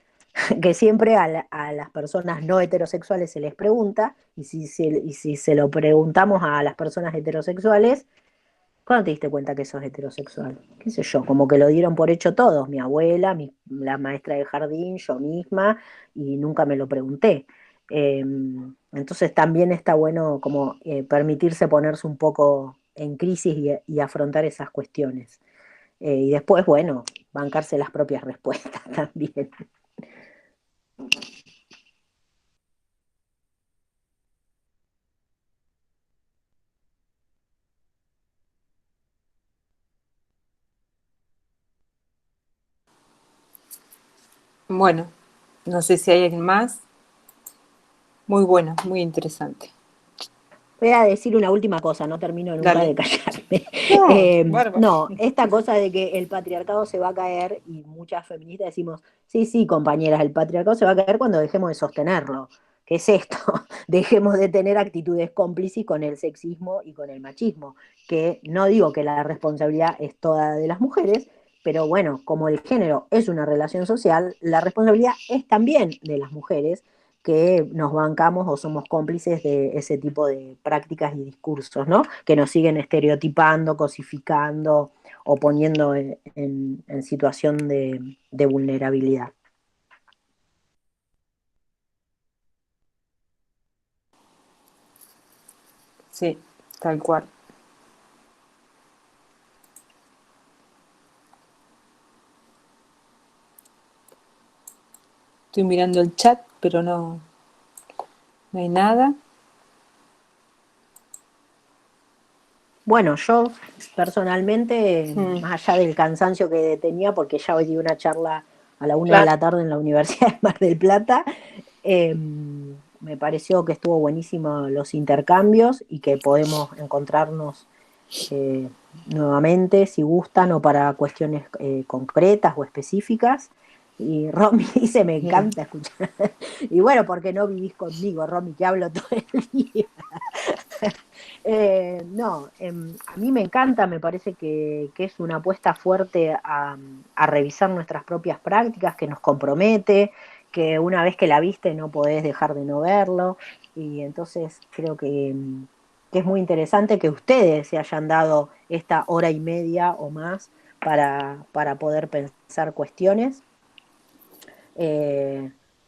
Que siempre a las personas no heterosexuales se les pregunta, y si se lo preguntamos a las personas heterosexuales, ¿cuándo te diste cuenta que sos heterosexual? ¿Qué sé yo? Como que lo dieron por hecho todos, mi abuela, la maestra de jardín, yo misma, y nunca me lo pregunté. Entonces también está bueno como permitirse ponerse un poco en crisis y afrontar esas cuestiones. Y después, bueno, bancarse las propias respuestas también. Bueno, no sé si hay alguien más. Muy bueno, muy interesante. Voy a decir una última cosa, no termino nunca Dale. de callarme. No, bárbaro. No, esta cosa de que el patriarcado se va a caer, y muchas feministas decimos, sí, sí, compañeras, el patriarcado se va a caer cuando dejemos de sostenerlo. ¿Qué es esto? Dejemos de tener actitudes cómplices con el sexismo y con el machismo, que no digo que la responsabilidad es toda de las mujeres, pero bueno, como el género es una relación social, la responsabilidad es también de las mujeres, que nos bancamos o somos cómplices de ese tipo de prácticas y discursos, ¿no? Que nos siguen estereotipando, cosificando o poniendo en situación de vulnerabilidad. Sí, tal cual. Estoy mirando el chat, pero no hay nada. Bueno, yo personalmente, Mm, más allá del cansancio que tenía, porque ya hoy di una charla a la 1 de claro. la tarde en la Universidad de Mar del Plata, me pareció que estuvo buenísimo los intercambios y que podemos encontrarnos nuevamente, si gustan, o para cuestiones concretas o específicas. Y Romy dice, me encanta escuchar. Y bueno, porque no vivís conmigo, Romy, que hablo todo el día. No, a mí me encanta, me parece que es una apuesta fuerte a revisar nuestras propias prácticas, que nos compromete, que una vez que la viste no podés dejar de no verlo, y entonces creo que es muy interesante que ustedes se hayan dado esta hora y media o más para poder pensar cuestiones.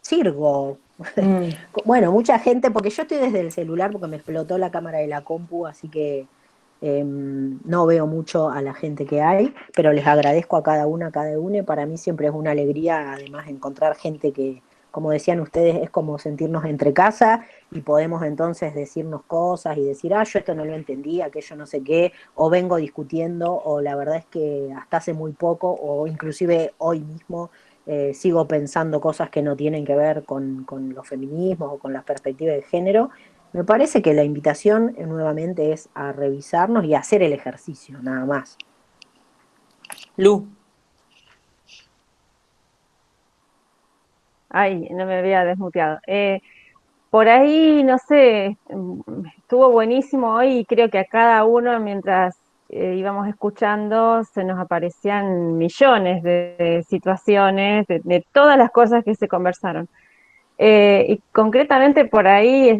Sirgo. Mm, Bueno, mucha gente, porque yo estoy desde el celular porque me explotó la cámara de la compu, así que no veo mucho a la gente que hay, pero les agradezco a cada una, a cada uno. Para mí siempre es una alegría, además, encontrar gente que, como decían ustedes, es como sentirnos entre casa y podemos entonces decirnos cosas y decir, yo esto no lo entendía, aquello no sé qué, o vengo discutiendo, o la verdad es que hasta hace muy poco, o inclusive hoy mismo, sigo pensando cosas que no tienen que ver con los feminismos o con las perspectivas de género. Me parece que la invitación nuevamente es a revisarnos y a hacer el ejercicio, nada más. Lu. Ay, no me había desmuteado. Por ahí, no sé, estuvo buenísimo hoy y creo que a cada uno, mientras íbamos escuchando, se nos aparecían millones de situaciones, de todas las cosas que se conversaron. Y concretamente por ahí,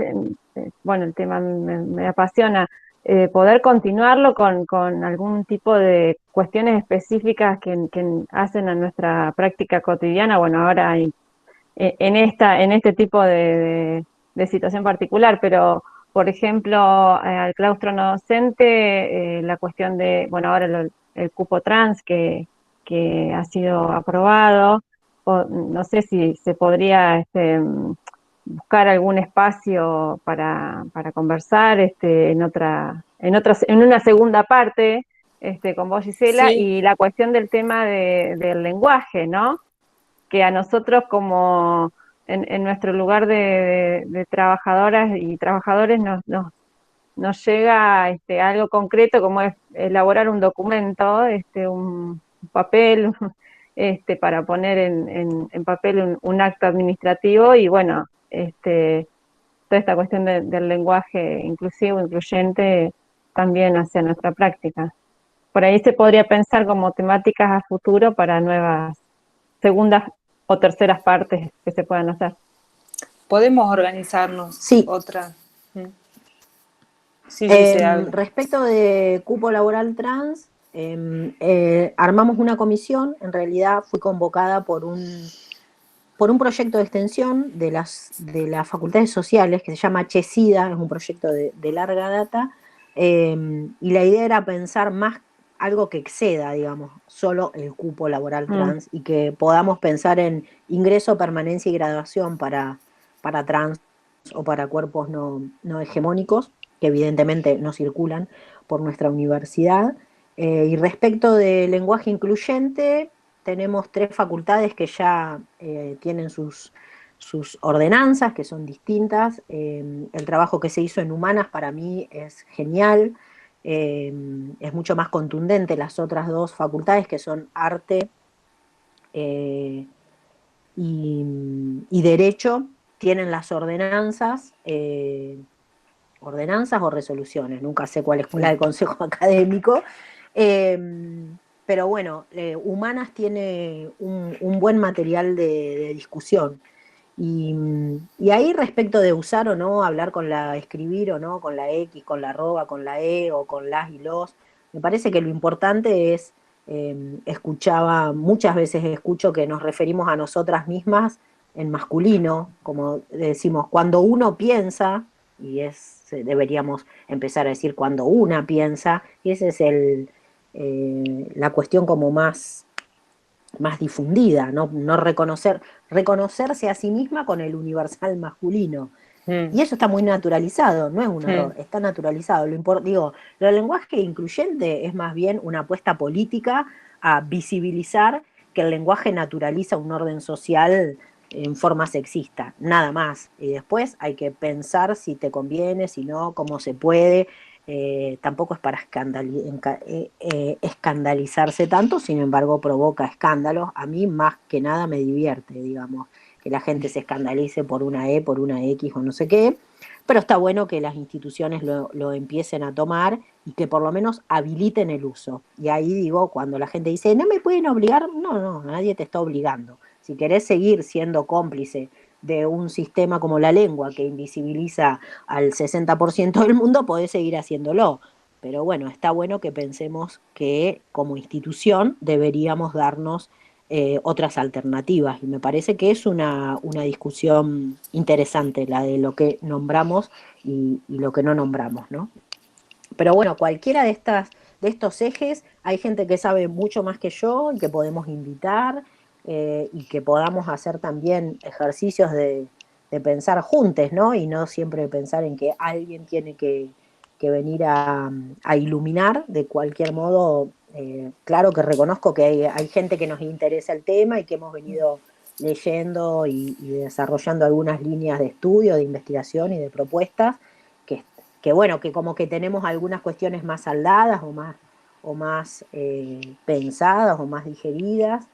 bueno, el tema me apasiona, poder continuarlo con algún tipo de cuestiones específicas que hacen a nuestra práctica cotidiana. Bueno, ahora hay en este tipo de situación particular, pero por ejemplo, al claustro no docente, la cuestión de, bueno, ahora el cupo trans que ha sido aprobado, no sé si se podría buscar algún espacio para conversar en una segunda parte con vos, Gisela, Sí, y la cuestión del tema del lenguaje, ¿no? Que a nosotros como en nuestro lugar de trabajadoras y trabajadores nos llega algo concreto como es elaborar un documento, un papel, para poner en papel un acto administrativo y bueno, toda esta cuestión del lenguaje inclusivo, incluyente, también hacia nuestra práctica. por ahí se podría pensar como temáticas a futuro para nuevas segundas o terceras partes que se puedan hacer. Podemos organizarnos Sí. otra. Sí, se habla. Respecto de cupo laboral trans, armamos una comisión. En realidad fui convocada por un proyecto de extensión de las facultades sociales que se llama CHESIDA, es un proyecto de larga data, y la idea era pensar más algo que exceda, digamos, solo el cupo laboral trans, y que podamos pensar en ingreso, permanencia y graduación para trans o para cuerpos no hegemónicos, que evidentemente no circulan por nuestra universidad. Y respecto de lenguaje incluyente, tenemos 3 facultades que ya tienen sus ordenanzas, que son distintas. El trabajo que se hizo en Humanas para mí es genial. Es mucho más contundente. Las otras 2 facultades, que son Arte y Derecho, tienen las ordenanzas o resoluciones, nunca sé cuál es la del Consejo Académico. Pero bueno, Humanas tiene un buen material de discusión. Y ahí, respecto de usar o no, hablar con escribir o no, con la X, con la arroba, con la E o con las y los, me parece que lo importante es, muchas veces escucho que nos referimos a nosotras mismas en masculino, como decimos, cuando uno piensa, y deberíamos empezar a decir cuando una piensa, y esa es la cuestión como más difundida, no reconocerse a sí misma con el universal masculino. Y eso está muy naturalizado, no es un error, está naturalizado. Lo lenguaje incluyente es más bien una apuesta política a visibilizar que el lenguaje naturaliza un orden social en forma sexista, nada más. Y después hay que pensar si te conviene, si no, cómo se puede. Tampoco es para escandalizarse tanto, sin embargo provoca escándalos. A mí más que nada me divierte, digamos, que la gente se escandalice por una E, por una X o no sé qué, pero está bueno que las instituciones lo empiecen a tomar y que por lo menos habiliten el uso. Y ahí digo, cuando la gente dice, no me pueden obligar, no, nadie te está obligando. Si querés seguir siendo cómplice de un sistema como la lengua que invisibiliza al 60% del mundo, podés seguir haciéndolo. Pero bueno, está bueno que pensemos que como institución deberíamos darnos otras alternativas. Y me parece que es una discusión interesante la de lo que nombramos y lo que no nombramos, ¿no? Pero bueno, cualquiera de estos ejes, hay gente que sabe mucho más que yo y que podemos invitar, y que podamos hacer también ejercicios de pensar juntos, ¿no? Y no siempre pensar en que alguien tiene que venir a iluminar. De cualquier modo, claro que reconozco que hay gente que nos interesa el tema y que hemos venido leyendo y desarrollando algunas líneas de estudio, de investigación y de propuestas, que bueno, que como que tenemos algunas cuestiones más saldadas o más pensadas o más digeridas,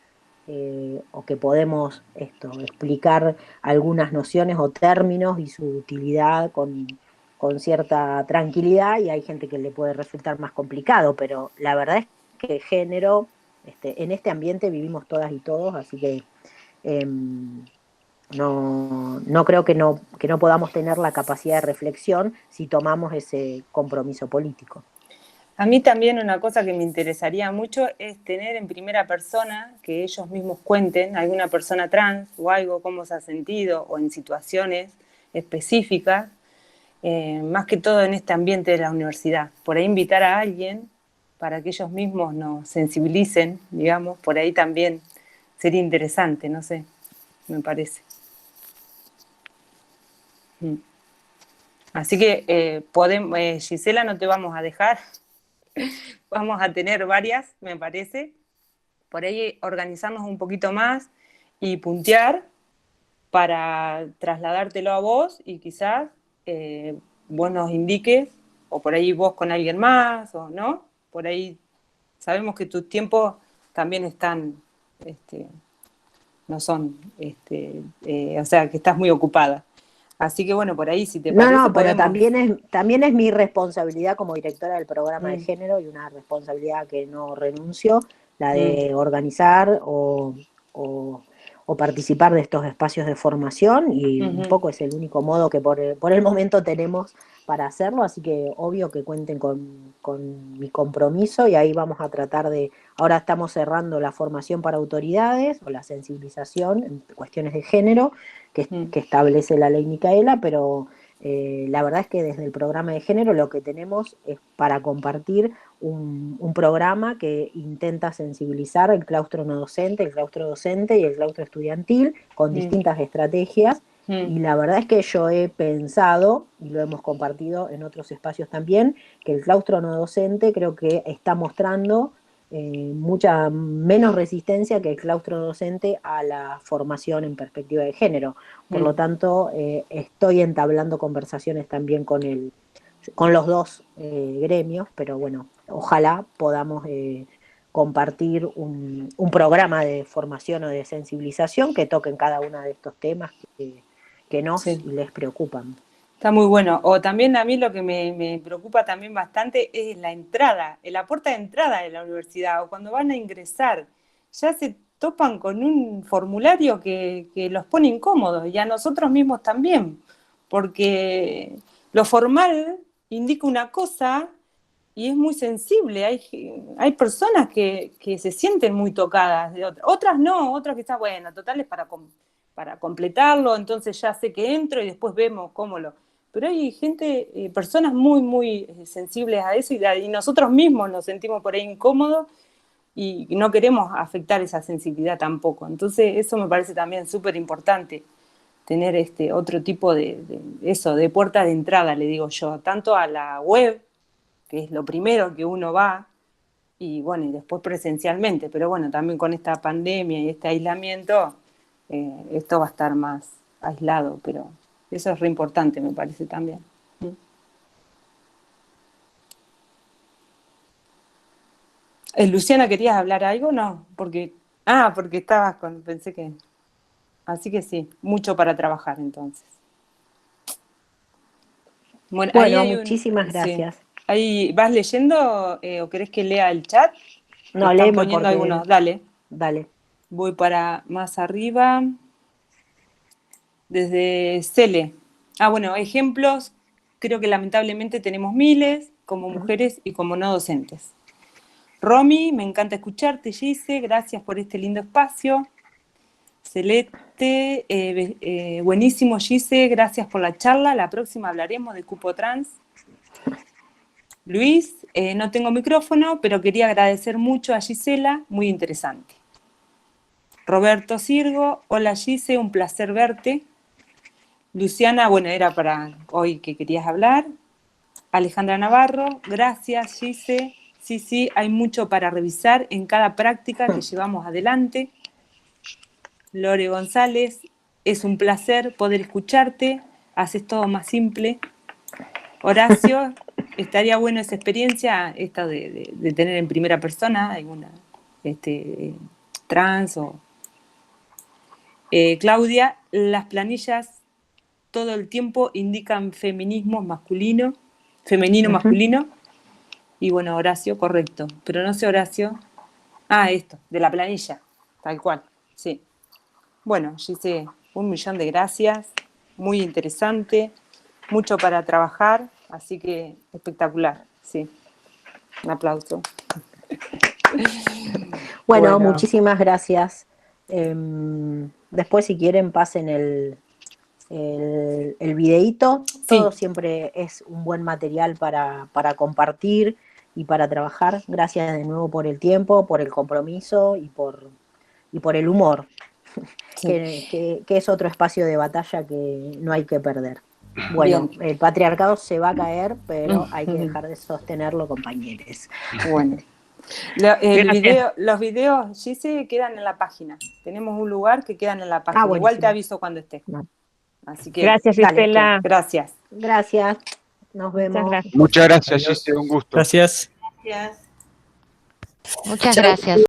o que podemos explicar algunas nociones o términos y su utilidad con cierta tranquilidad, y hay gente que le puede resultar más complicado, pero la verdad es que género, en este ambiente vivimos todas y todos, así que no creo que no podamos tener la capacidad de reflexión si tomamos ese compromiso político. A mí también una cosa que me interesaría mucho es tener en primera persona, que ellos mismos cuenten, alguna persona trans o algo, cómo se ha sentido, o en situaciones específicas, más que todo en este ambiente de la universidad. Por ahí invitar a alguien para que ellos mismos nos sensibilicen, digamos, por ahí también sería interesante, no sé, me parece. Así que Gisela, no te vamos a dejar. Vamos a tener varias, me parece. Por ahí organizarnos un poquito más y puntear para trasladártelo a vos y quizás vos nos indiques, o por ahí vos con alguien más, o no. Por ahí sabemos que tus tiempos también están, no son, o sea, que estás muy ocupada. Así que bueno, por ahí, si te No, parece, no, pero podemos... también es mi responsabilidad como directora del programa de género y una responsabilidad que no renuncio, la de organizar o participar de estos espacios de formación, y un poco es el único modo que por el momento tenemos para hacerlo, así que obvio que cuenten con mi compromiso, y ahí vamos a tratar de, ahora estamos cerrando la formación para autoridades o la sensibilización en cuestiones de género que establece la ley Micaela, pero la verdad es que desde el programa de género lo que tenemos es para compartir un programa que intenta sensibilizar el claustro no docente, el claustro docente y el claustro estudiantil con distintas estrategias. Y la verdad es que yo he pensado, y lo hemos compartido en otros espacios también, que el claustro no docente creo que está mostrando mucha menos resistencia que el claustro docente a la formación en perspectiva de género. Por lo tanto, estoy entablando conversaciones también con los dos gremios, pero bueno, ojalá podamos compartir un programa de formación o de sensibilización que toquen cada uno de estos temas que nos y les preocupan. Está muy bueno. O también a mí lo que me preocupa también bastante es la entrada, la puerta de entrada de la universidad, o cuando van a ingresar, ya se topan con un formulario que los pone incómodos, y a nosotros mismos también, porque lo formal indica una cosa y es muy sensible. Hay personas que se sienten muy tocadas de otras no, otras que están, bueno, total es para completarlo, entonces ya sé que entro y después vemos cómo lo... Pero hay gente, personas muy, muy sensibles a eso, y nosotros mismos nos sentimos por ahí incómodos y no queremos afectar esa sensibilidad tampoco. Entonces eso me parece también súper importante, tener otro tipo de puerta de entrada, le digo yo, tanto a la web, que es lo primero que uno va, y bueno, y después presencialmente, pero bueno, también con esta pandemia y este aislamiento, esto va a estar más aislado, pero eso es re importante, me parece también. Luciana, ¿querías hablar algo? No, porque estabas pensé que... Así que sí, mucho para trabajar entonces. Bueno, muchísimas gracias. Sí. Ahí, ¿vas leyendo o querés que lea el chat? No, están léeme poniendo porque... algunos, dale. Dale. Voy para más arriba. Desde Cele. Bueno, ejemplos, creo que lamentablemente tenemos miles, como mujeres y como no docentes. Romy, me encanta escucharte, Gise, gracias por este lindo espacio. Celeste, buenísimo, Gise, gracias por la charla, la próxima hablaremos de cupo trans. Luis, no tengo micrófono, pero quería agradecer mucho a Gisela, muy interesante. Roberto Sirgo, hola Gise, un placer verte. Luciana, bueno, era para hoy que querías hablar. Alejandra Navarro, gracias Gise. Sí, hay mucho para revisar en cada práctica que llevamos adelante. Lore González, es un placer poder escucharte, haces todo más simple. Horacio, estaría bueno esa experiencia, esta de tener en primera persona alguna trans o... Claudia, las planillas todo el tiempo indican femenino masculino. Y bueno, Horacio, correcto. Pero no sé, Horacio. Esto, de la planilla, tal cual, sí. Bueno, Gise, 1.000.000 de gracias, muy interesante, mucho para trabajar, así que espectacular, sí. Un aplauso. Bueno, muchísimas gracias. Después, si quieren, pasen el videíto. Sí. Todo siempre es un buen material para compartir y para trabajar. Gracias de nuevo por el tiempo, por el compromiso y por el humor, sí. que es otro espacio de batalla que no hay que perder. Bueno, bien. El patriarcado se va a caer, pero hay que dejar de sostenerlo, compañeros. Bueno. Los videos, Gise, quedan en la página. Tenemos un lugar que quedan en la página. Igual te aviso cuando esté. No. Así que, gracias, Gisela. Gracias. Gracias. Nos vemos. Muchas gracias, Gise. Un gusto. Gracias. Gracias. Muchas gracias.